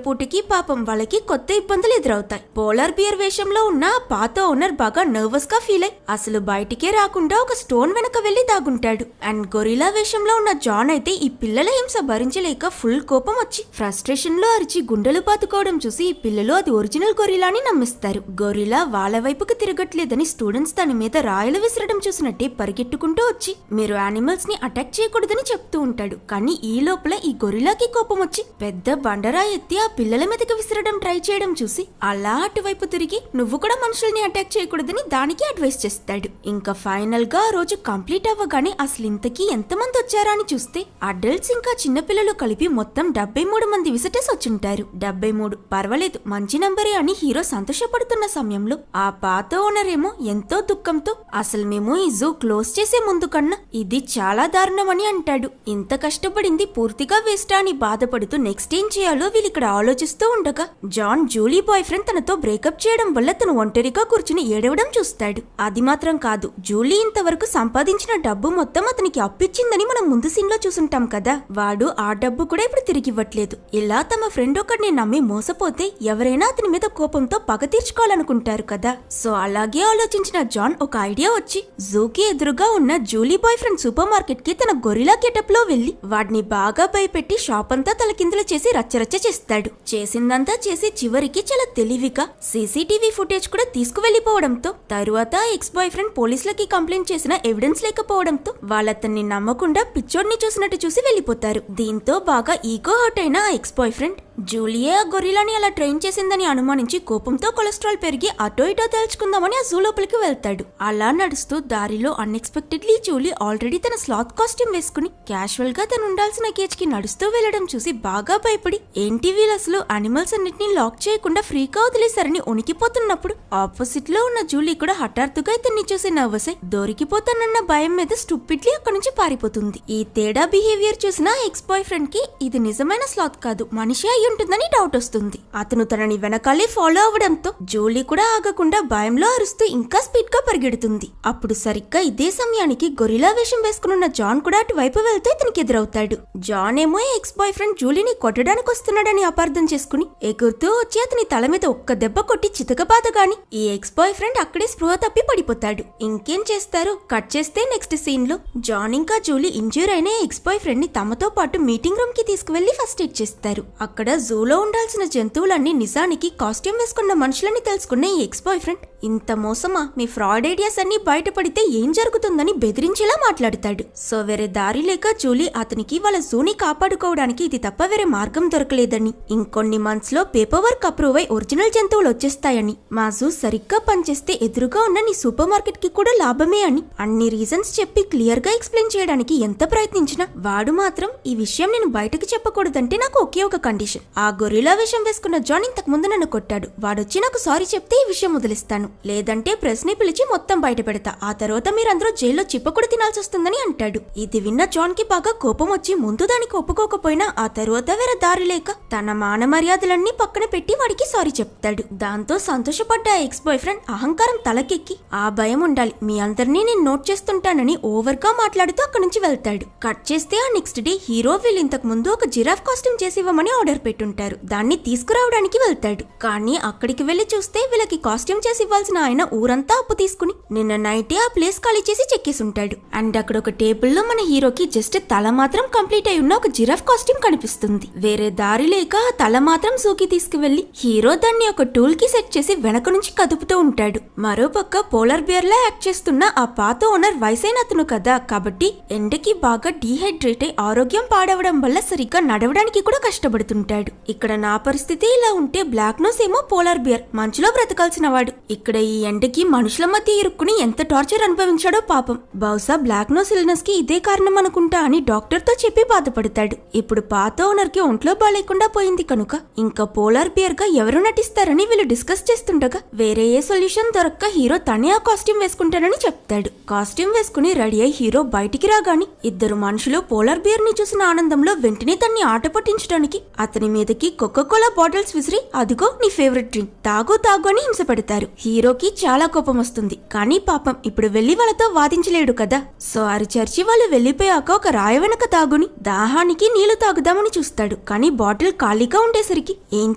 పూటకి పాపం వాళ్ళకి కొత్త ఇబ్బందులు ఎదురవుతాయి. పోలార్ బియర్ వేషంలో ఉన్న పాత ఓనర్ బాగా నర్వస్ గా ఫీల్ అయి అసలు బయటికే రాకుండా ఒక స్టోన్ వెనక వెళ్లి దాగుంటాడు. అండ్ గొరిలా వేషంలో ఉన్న జాన్ అయితే ఈ పిల్లల హింస భరించలేక ఫుల్ కోపం వచ్చి ఫ్రస్ట్రేషన్ లో అరిచి గుండెలు పాతుకోవడం చూసి ఈ పిల్లలు అది ఒరిజినల్ గొరిలాని నమ్మిస్తారు. గొరిలా వాళ్ళ వైపుకు తిరగట్లేదని స్టూడెంట్స్ దాని మీద రాయలు విసరడం చూసినట్టే పరిగెట్టుకుంటూ వచ్చి మీరు యానిమల్స్ ని అటాక్ చేయకూడదని చెప్తూ ఉంటాడు. కానీ ఈ లోపల ఈ గొరిలాకి కోపం వచ్చి పెద్ద బండరాయి ఎత్తి ఆ పిల్లల మీదకి విసరడం ట్రై చేయడం చూసి అలా అటువైపు తిరిగి నువ్వు కూడా మనుషుల్ని అటాక్ చేయకూడదని దానికి అడ్వైస్ చేస్తాడు. ఇంకా ఫైనల్ గా ఆ రోజు కంప్లీట్ అవ్వగానే అసలు ఇంతకీ ఎంతమంది వచ్చారా అని చూస్తే అడల్ట్స్ ఇంకా చిన్నపిల్లలు కలిపి మొత్తం 73 మంది విజిటర్స్ వచ్చుంటారు. 73 పర్వాలేదు మంచి నంబరే అని హీరో సంతోషపడుతున్న సమయంలో ఆ పాత ఓనర్ ఏమో ఎంతో దుఃఖంతో అసలు మేము ఈ జూ క్లోజ్ చేసే ముందు కన్నా ఇది చాలా దారుణమని అంటాడు. ఇంత కష్టపడింది పూర్తిగా వేస్ట్ అని బాధపడుతూ నెక్స్ట్ ఏం చేయాలో వీళ్ళిక్కడ ఆలోచిస్తూ ఉండగా జాన్ జూలీ బాయ్ ఫ్రెండ్ తనతో బ్రేకప్ చేయడం వల్ల తను ఒంటరిగా కూర్చుని ఏడవడం చూస్తాడు. అది మాత్రం కాదు, జూలీ ఇంతవరకు సంపాదించిన డబ్బు మొత్తం అతనికి అప్పిచ్చిందని మనం ముందు సీన్ లో చూసుంటాం కదా, వాడు ఆ డబ్బు కూడా ఇప్పుడు తిరిగివ్వట్లేదు. ఇలా తమ ఫ్రెండ్ ఒకరిని నమ్మి మోసపోతే ఎవరైనా అతని మీద కోపంతో పగ తీర్చుకోవాలనుకుంటారు కదా. సో అలాగే ఆలోచించిన జాన్ ఒక ఐడియా వచ్చి జూకి ఎదురుగా ఉన్న Julie boy friend super market కి తన గొరిలా గెటప్ లో వెళ్లి వాడిని బాగా భయపెట్టి షాప్ అంతా తలకిందులు చేసి రచ్చరచ్చ చేస్తాడు. చేసిందంతా చేసి చివరికి చాలా తెలివిగా సీసీటీవీ ఫుటేజ్ కూడా తీసుకువెళ్లిపోవడంతో తరువాత ఎక్స్ బాయ్ ఫ్రెండ్ పోలీసులకి కంప్లైంట్ చేసిన ఎవిడెన్స్ లేకపోవడంతో వాళ్ళతన్ని నమ్మకుండా పిచ్చోడ్ని చూసినట్టు చూసి వెళ్లిపోతారు. దీంతో బాగా ఈగో హర్ట్ అయిన ఆ ఎక్స్ బాయ్ ఫ్రెండ్ జూలియే ఆ గొరిలాని అలా ట్రైన్ చేసిందని అనుమానించి కోపంతో కొలెస్ట్రాల్ పెరిగి అటో ఇటో తేల్చుకుందామని ఆ జూ లోపలికి వెళ్తాడు. అలా నడుస్తూ దారిలో అన్ఎక్స్పెక్టెడ్లీ జూలీ ఆల్రెడీ తన స్లాత్ కాస్ట్యూమ్ వేసుకుని క్యాజువల్ గా తను ఉండాల్సిన కేజ్ కి నడుస్తూ వెళ్లడం చూసి బాగా భయపడి ఏంటి వీళ్ళు అసలు అనిమల్స్ అన్నిటిని లాక్ చేయకుండా ఫ్రీగా వదిలేశారని ఉనికిపోతున్నప్పుడు ఆపోజిట్ లో ఉన్న జూలీ కూడా హఠాత్తుగా ఇతన్ని చూసి నర్వస్ అయి దొరికిపోతానన్న భయం మీద స్టూపిడ్లీ అక్కడి నుంచి పారిపోతుంది. ఈ తేడా బిహేవియర్ చూసిన ఎక్స్ బాయ్ ఫ్రెండ్ కి ఇది నిజమైన స్లాత్ కాదు మనిషి ఉంటుందని డౌట్ వస్తుంది. అతను తనని వెనకాలే ఫాలో అవడంతో జూలీ కూడా ఆగకుండా భయంలో అరుస్తూ ఇంకా స్పీడ్ గా పరిగెడుతుంది. అప్పుడు సరిగ్గా ఇదే సమయానికి గొరిలా వేషం వేసుకున్న జాన్ కూడా అటువైపు వెళ్తూ ఇతనికి ఎదురవుతాడు. జాన్ ఏమో ఎక్స్ బాయ్ ఫ్రెండ్ జూలీని కొట్టడానికి వస్తున్నాడని అపార్థం చేసుకుని ఎగురుతూ వచ్చి అతని తల మీద ఒక్క దెబ్బ కొట్టి చితకబాదగాని ఈ ఎక్స్ బాయ్ ఫ్రెండ్ అక్కడే స్పృహ తప్పి పడిపోతాడు. ఇంకేం చేస్తారు, కట్ చేస్తే నెక్స్ట్ సీన్ లో జాన్ ఇంకా జూలీ ఇంజ్యూర్ అయిన ఎక్స్ బాయ్ ఫ్రెండ్ ని తమతో పాటు మీటింగ్ రూమ్ కి తీసుకువెళ్లి ఫస్ట్ ఎయిడ్ చేస్తారు. అక్కడ జూలో ఉండాల్సిన జంతువులన్నీ నిజానికి కాస్ట్యూమ్ వేసుకున్న మనుషులని తెలుసుకున్న ఈ ఎక్స్ బాయ్ ఫ్రెండ్ ఇంత మోసమా, మీ ఫ్రాడ్ ఐడియాస్ అన్ని బయటపడితే ఏం జరుగుతుందని బెదిరించేలా మాట్లాడతాడు. సో వేరే దారి లేక జూలీ అతనికి వాళ్ళ జూని కాపాడుకోవడానికి ఇది తప్ప వేరే మార్గం దొరకలేదని, ఇంకొన్ని మంత్స్ లో పేపర్ వర్క్ అప్రూవ్ అయి ఒరిజినల్ జంతువులు వచ్చేస్తాయని, మా జూ సరిగ్గా పనిచేస్తే ఎదురుగా ఉన్న నీ సూపర్ మార్కెట్ కి కూడా లాభమే అని అన్ని రీజన్స్ చెప్పి క్లియర్ గా ఎక్స్ప్లెయిన్ చేయడానికి ఎంత ప్రయత్నించినా వాడు మాత్రం ఈ విషయం నేను బయటకు చెప్పకూడదంటే నాకు ఒకే ఒక కండిషన్, ఆ గొరిలా వేషం వేసుకున్న జాన్ ఇంతకు ముందు నన్ను కొట్టాడు, వాడొచ్చి నాకు సారీ చెప్తే ఈ విషయం వదిలిస్తాను, లేదంటే ప్రెస్ ని పిలిచి మొత్తం బయట పెడతా, ఆ తర్వాత మీరందరూ జైల్లో చిప్పకుడి తినాల్సి వస్తుందని అంటాడు. ఇది విన్న జాన్ కి బాగా కోపం వచ్చి ముందు దానికి ఒప్పుకోకపోయినా ఆ తర్వాత వేరే దారి లేక తన మాన మర్యాదలన్నీ పక్కన పెట్టి వాడికి సారీ చెప్తాడు. దాంతో సంతోషపడ్డ ఎక్స్ బాయ్ ఫ్రెండ్ అహంకారం తలకెక్కి ఆ భయం ఉండాలి, మీ అందరినీ నేను నోట్ చేస్తుంటానని ఓవర్ గా మాట్లాడుతూ అక్కడి నుంచి వెళ్తాడు. కట్ చేస్తే ఆ నెక్స్ట్ డే హీరో వీళ్ళు ఇంతకు ముందు ఒక జిరాఫ్ కాస్ట్యూమ్ చేసి ఇవ్వమని ఆర్డర్ పెట్టుంటారు, దాన్ని తీసుకురావడానికి వెళ్తాడు. కానీ అక్కడికి వెళ్లి చూస్తే వీళ్ళకి కాస్ట్యూమ్ చేసి ఇవ్వాల్సిన ఆయన ఊరంతా అప్పు తీసుకుని నిన్న నైటే ఆ ప్లేస్ ఖాళీ చేసి చెక్కేసి ఉంటాడు. అండ్ అక్కడ ఒక టేబుల్ లో మన హీరోకి జస్ట్ తల మాత్రం కంప్లీట్ అయి ఉన్న ఒక జిరాఫ్ కాస్ట్యూమ్ కనిపిస్తుంది. వేరే దారి లేక ఆ తల మాత్రం సూకి తీసుకువెళ్లి హీరో దాన్ని ఒక టూల్ కి సెట్ చేసి వెనక నుంచి కదుపుతూ ఉంటాడు. మరోపక్క పోలార్ బియర్ లా యాక్ట్ చేస్తున్న ఆ పాత ఓనర్ వయసైన అతను కదా, కాబట్టి ఎండకి బాగా డీహైడ్రేట్ అయి ఆరోగ్యం పాడవడం వల్ల సరిగ్గా నడవడానికి కూడా కష్టపడుతుంటాడు. ఇక్కడ నా పరిస్థితి ఇలా ఉంటే బ్లాక్ నోస్ ఏమో పోలార్ బియర్ మంచులో బ్రతకాల్సిన వాడు ఇక్కడ ఈ ఎండకి మనుషుల మధ్య ఇరుక్కుని ఎంత టార్చర్ అనుభవించాడో పాపం. బహుశా బ్లాక్ నోస్ ఇల్నెస్ కి ఇదే కారణం అనుకుంటా అని డాక్టర్ తో చెప్పి బాధపడతాడు. ఇప్పుడు పాత ఓనర్ కి ఒంట్లో బాలేకుండా పోయింది కనుక ఇంకా పోలార్ బియర్ గా ఎవరు నటిస్తారని వీళ్ళు డిస్కస్ చేస్తుండగా వేరే ఏ సొల్యూషన్ దొరక్క హీరో తనే ఆ కాస్ట్యూమ్ వేసుకుంటానని చెప్తాడు. కాస్ట్యూమ్ వేసుకుని రెడీ అయి హీరో బయటికి రాగాని ఇద్దరు మనుషులు పోలార్ బియర్ ని చూసిన ఆనందంలో వెంటనే తన్ని ఆట పట్టించడానికి అతని మీదకి కోకోకోలా బాటిల్స్ విసిరి అదిగో నీ ఫేవరెట్ డ్రింక్ తాగు తాగు అని హింస పెడతారు. హీరోకి చాలా కోపం వస్తుంది, కానీ పాపం ఇప్పుడు వెళ్లి వాళ్ళతో వాదించలేడు కదా. సో అరిచర్చి వాళ్ళు వెళ్లిపోయాక ఒక రాయ వెనక తాగుని దాహానికి నీళ్లు తాగుదామని చూస్తాడు. కానీ బాటిల్ ఖాళీగా ఉండేసరికి ఏం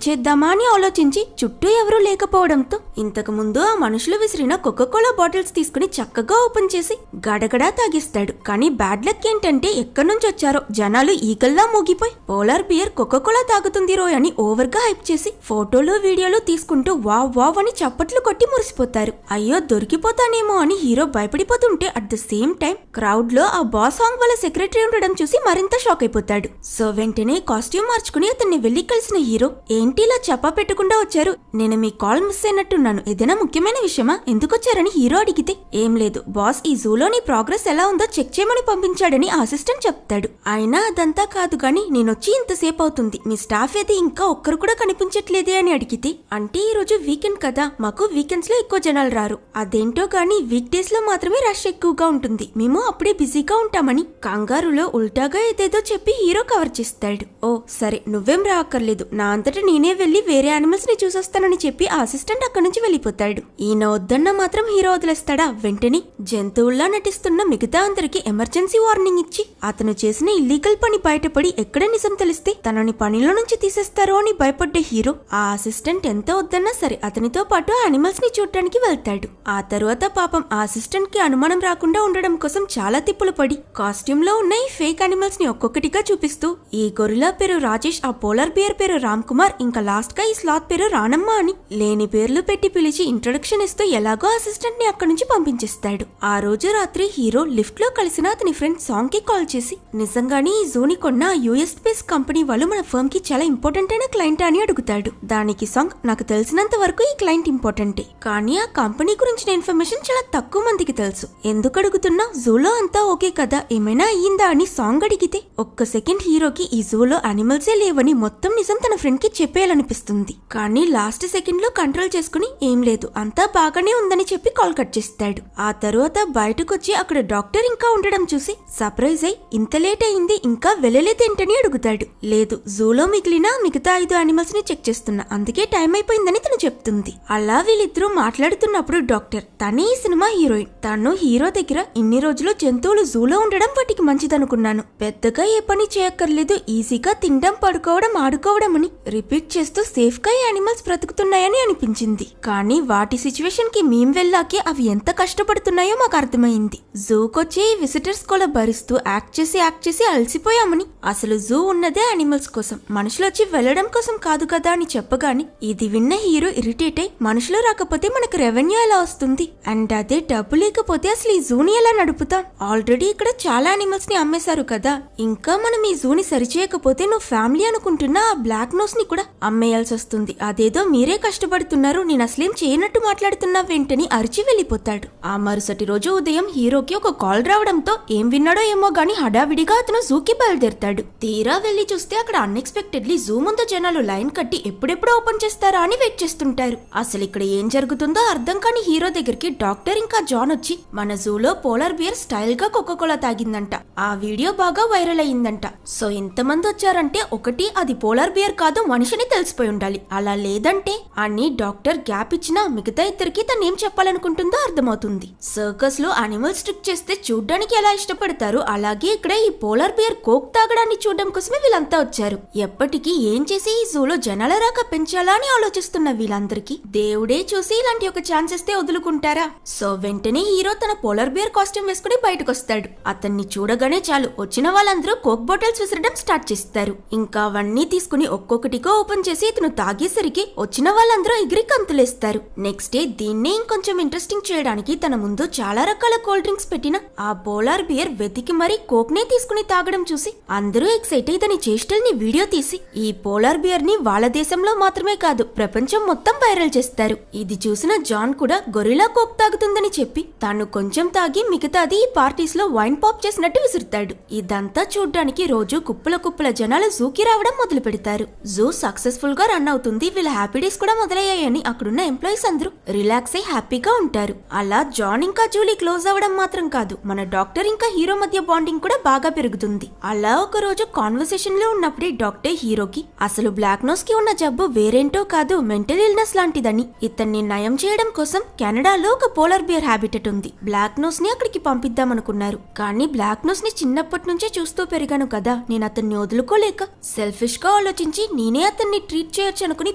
చేద్దామా అని ఆలోచించి చుట్టూ ఎవరూ లేకపోవడంతో ఇంతకు ముందు ఆ మనుషులు విసిరిన కోకోకోలా బాటిల్స్ తీసుకుని చక్కగా ఓపెన్ చేసి గడగడా తాగిస్తాడు. కానీ బ్యాడ్ లక్ ఏంటంటే ఎక్కడి నుంచి వచ్చారో జనాలు ఈగల్లా మూగిపోయి పోలార్ బియర్ కోకోకోలా తాగుతుంది రోయ్ అని ఓవర్ గా హైప్ చేసి ఫోటోలు వీడియోలు తీసుకుంటూ వావ్ వావ్ అని చప్పట్లు కొట్టి మురిసిపోతారు. అయ్యో దొరికిపోతానేమో అని హీరో భయపడిపోతుంటే at the same time crowd లో ఆ బాస్ సాంగ్ వాళ్ళ సెక్రటరీ ఉండడం చూసి మరింత షాక్ అయిపోతాడు. సో వెంటనే కాస్ట్యూమ్ మార్చుకుని అతన్ని వెళ్లి కలిసిన హీరో ఏంటి ఇలా చెప్పా పెట్టకుండా వచ్చారు, నేను మీ కాల్ మిస్ అయినట్టున్నాను, ఏదైనా ముఖ్యమైన విషయమా, ఎందుకు వచ్చారని హీరో అడిగితే ఏం లేదు బాస్ ఈ జూలో నీ ప్రోగ్రెస్ ఎలా ఉందో చెక్ చేయమని పంపించాడని అసిస్టెంట్ చెప్తాడు. అయినా అదంతా కాదు గాని నేనొచ్చి ఇంతసేపు అవుతుంది, మీ స్టాఫ్ అయితే ఇంకా ఒక్కరు కూడా కనిపించట్లేదే అని అడిగితే అంటే ఈ రోజు వీకెండ్ కదా, మాకు వీకెండ్స్ లో ఎక్కువ జనాలు రారు, అదేంటో గానీ వీక్ డేస్ లో మాత్రమే రష్ ఎక్కువగా ఉంటుంది, మేము అప్పుడే బిజీగా ఉంటామని కంగారులో ఉల్టాగా ఏదేదో చెప్పి హీరో కవర్ చేస్తాడు. ఓ సరే నువ్వేం రాక్కర్లేదు, నా అంతటా నేనే వెళ్లి వేరే యానిమల్స్ ని చూసొస్తానని చెప్పి ఆ అసిస్టెంట్ అక్కడి నుంచి వెళ్లిపోతాడు. ఈయన వద్దన్న మాత్రం హీరో వదిలేస్తాడా? వెంటనే జంతువుల్లా నటిస్తున్న మిగతా అందరికి ఎమర్జెన్సీ వార్నింగ్ ఇచ్చి అతను చేసిన ఇల్లీగల్ పని బయటపడి ఎక్కడ నిజం తెలిస్తే తనని పనిలో నుంచి తీసేస్తారో అని భయపడ్డ హీరో ఆ అసిస్టెంట్ ఎంత వద్దన్నా సరే అతనితో పాటు యానిమల్స్ ని చూడటానికి వెళ్తాడు. ఆ తరువాత పాపం ఆ అసిస్టెంట్ కి అనుమానం రాకుండా ఉండడం కోసం చాలా తిప్పులు పడి కాస్ట్యూమ్ లో ఉన్న ఈ ఫేక్ యానిమల్స్ ని ఒక్కొక్కటిగా చూపిస్తూ ఈ గొరిలా పేరు రాజేష్, ఆ పోలార్ బియర్ పేరు రామ్ కుమార్, ఇంకా లాస్ట్ గా ఈ స్లాత్ పేరు రానమ్మ అని లేని పేర్లు పెట్టి పిలిచి ఇంట్రొడక్షన్ ఇస్తూ ఎలాగో అసిస్టెంట్ ని అక్కడి నుంచి పంపించేస్తాడు. ఆ రోజు రాత్రి హీరో లిఫ్ట్ లో కలిసిన అతని ఫ్రెండ్ సాంగ్ కి కాల్ చేసి నిజంగానే ఈ జూని కొన్న యుఎస్ బేస్ కంపెనీ వాళ్ళు మన ఫర్మ్ కి చాలా ఇంపార్టెంట్ అయిన క్లయింట్ అని అడుగుతాడు. దానికి సాంగ్ నాకు తెలిసినంత వరకు ఈ క్లయింట్ ఇంపార్టెంటే, కానీ ఆ కంపెనీ గురించిన ఇన్ఫర్మేషన్ చాలా తక్కువ మందికి తెలుసు, ఎందుకు అడుగుతున్నా, జూలో అంతా ఓకే కదా, ఏమైనా అయ్యిందా అని సాంగ్ అడిగితే ఒక్క సెకండ్ హీరోకి ఈ జూలో అనిమల్సే లేవని మొత్తం నిజం తన ఫ్రెండ్ కి చెప్పేయాలనిపిస్తుంది. కానీ లాస్ట్ సెకండ్ లో కంట్రోల్ చేసుకుని ఏం లేదు అంతా బాగానే ఉందని చెప్పి కాల్ కట్ చేస్తాడు. ఆ తరువాత బయటకొచ్చి అక్కడ డాక్టర్ ఇంకా ఉండడం చూసి సర్ప్రైజ్ అయి ఇంత లేట్ అయింది ఇంకా వెళ్ళలేదేంటని అడుగుతాడు. లేదు జూలో మిగిలిన మిగతా 5 యానిమల్స్ ని చెక్ చేస్తున్నా, అందుకే టైం అయిపోయిందని తను చెప్తుంది. అలా వీళ్ళిద్దరూ మాట్లాడుతున్నప్పుడు డాక్టర్ తనే ఈ సినిమా హీరోయిన్, తను హీరో దగ్గర ఇన్ని రోజులు జంతువులు జూలో ఉండడం వాటికి మంచిదనుకున్నాను, పెద్దగా ఏ పని చేయక్కర్లేదు, ఈజీగా తినడం పడుకోవడం ఆడుకోవడం అని రిపీట్ చేస్తూ సేఫ్ గా యానిమల్స్ బ్రతుకుతున్నాయని అనిపించింది. కానీ వాటి సిచ్యువేషన్ కి మేం వెళ్ళాకే అవి ఎంత కష్టపడుతున్నాయో మాకు అర్థమైంది. జూకొచ్చే ఈ విజిటర్స్ కూడా భరిస్తూ యాక్ట్ చేసి అలసిపోయామని, అసలు జూ ఉన్నదే యానిమల్స్ కోసం, మనుషులు వచ్చి వెళ్లడం కోసం కాదు కదా అని చెప్పగాని ఇది విన్న హీరో ఇరిటేట్ అయి మనుషులు రాకపోతే మనకు రెవెన్యూ ఎలా వస్తుంది, అండ్ అదే డబ్బు లేకపోతే అసలు ఈ జూని ఎలా నడుపుతాం, ఆల్రెడీ ఇక్కడ చాలా యానిమల్స్ ని అమ్మేశారు కదా, ఇంకా మనం ఈ జూని సరిచేయకపోతే నువ్వు ఫ్యామిలీ అనుకుంటున్న ఆ బ్లాక్ నోస్ ని కూడా అమ్మేయాల్సి వస్తుంది, అదేదో మీరే కష్టపడుతున్నారు, నేను అసలేం చేయనట్టు మాట్లాడుతున్నా వెంటని అరిచి వెళ్లిపోతాడు. ఆ మరుసటి రోజు ఉదయం హీరోకి ఒక కాల్ రావడంతో ఏం విన్నాడో ఏమో గాని హడావిడిగా అతను జూకి బయలుదేరతాడు. తీరా వెళ్లి చూస్తే అక్కడ అన్ఎక్స్పెక్టెడ్ అన్ఎక్స్పెక్టెడ్లీ జూ ముందు జనాలు లైన్ కట్టి ఎప్పుడెప్పుడు ఓపెన్ చేస్తారా అని వెయిట్ చేస్తుంటారు. అసలు ఇక్కడ ఏం జరుగుతుందో అర్థం కాని హీరో దగ్గరికి డాక్టర్ ఇంకా జాన్ వచ్చి మన జూలో పోలార్ బియర్ స్టైల్ గా కోకోకోలా తాగిందంట. ఆ వీడియో బాగా వైరల్ అయ్యిందంట. సో ఇంతమంది వచ్చారంటే ఒకటి అది పోలార్ బియర్ కాదు మనిషిని తెలిసిపోయి ఉండాలి. అలా లేదంటే అని డాక్టర్ గ్యాప్ ఇచ్చినా మిగతా ఇద్దరికి తను ఏం చెప్పాలనుకుంటుందో అర్థమవుతుంది. సర్కస్ లో అనిమల్స్ ట్రిక్ చేస్తే చూడ్డానికి ఎలా ఇష్టపడతారు, అలాగే ఇక్కడ ఈ పోలార్ బియర్ కోక్ తాగడాన్ని చూడడం కోసమే వీళ్ళంతా వచ్చారు. ఎప్పటికీ ఏం చేసి ఈ జూలో జనాల రాక పెంచాలా అని ఆలోచిస్తున్న వీళ్ళందరికీ దేవుడే చూసి ఇలాంటి ఒక ఛాన్స్ ఇస్తే వదులుకుంటారా? సో వెంటనే హీరో తన పోలార్ బియర్ కాస్ట్యూమ్ వేసుకుని బయటకు వస్తాడు. అతన్ని చూడగానే చాలు వచ్చిన వాళ్ళందరూ కోక్ బాటిల్స్ విసరడం స్టార్ట్ చేస్తారు. ఇంకా అవన్నీ తీసుకుని ఒక్కొక్కటిగా ఓపెన్ చేసి ఇతను తాగేసరికి వచ్చిన వాళ్ళందరూ ఎగిరి కంతులేస్తారు. నెక్స్ట్ డే దీన్నే ఇంకొంచెం ఇంట్రెస్టింగ్ చేయడానికి తన ముందు చాలా రకాల కూల్ డ్రింక్స్ పెట్టిన ఆ పోలార్ బియర్ వెతికి మరీ కోక్ నే తీసుకుని తాగడం చూసి అందరూ ఎక్సైట్ అయి తన చేష్టల్ని వీడియో తీసి ఈ పోలార్ బియర్ ని వాళ్ళ దేశంలో మాత్రమే కాదు ప్రపంచం మొత్తం వైరల్ చేస్తారు. ఇది చూసిన జాన్ కూడా గొరిలా కోక్ తాగుతుందని చెప్పి తాను కొంచెం తాగి మిగతాది ఈ పార్టీస్ లో వైన్ పాప్ చేసినట్టు విసురుతాడు. ఇదంతా చూడ్డానికి రోజు కుప్పల కుప్పల జనాలు జూకి రావడం మొదలు పెడతారు. జూ సక్సెస్ఫుల్ గా రన్ అవుతుంది. వీళ్ళ హ్యాపీ డేస్ కూడా మొదలయ్యాయని అక్కడున్న ఎంప్లాయీస్ అందరూ రిలాక్స్ అయి హ్యాపీగా ఉంటారు. అలా జాన్ ఇంకా జూలీ క్లోజ్ అవ్వడం మాత్రం కాదు, మన డాక్టర్ ఇంకా హీరో మధ్య బాండింగ్ కూడా బాగా పెరుగుతుంది. అలా ఒక రోజు కాన్వర్సేషన్ లో ఉన్నప్పుడే డాక్టర్ హీరోకి అసలు బ్లాక్ నోస్ కి ఉన్న జబ్బు వేరేంటో కాదు మెంటల్ ఇల్నెస్ లాంటిదని, ఇతన్ని నయం చేయడం కోసం కెనడాలో ఒక పోలార్ బియర్ హ్యాబిటెట్ ఉంది. బ్లాక్ నోస్ ని అక్కడికి పంపిద్దామనుకున్నారు. కానీ బ్లాక్ నోస్ ని చిన్నప్పటి నుంచే చూస్తూ పెరిగాను కదా, నేను అతన్ని వదులుకోలేక సెల్ఫిష్ గా ఆలోచించి నేనే అతన్ని ట్రీట్ చేయొచ్చు అనుకుని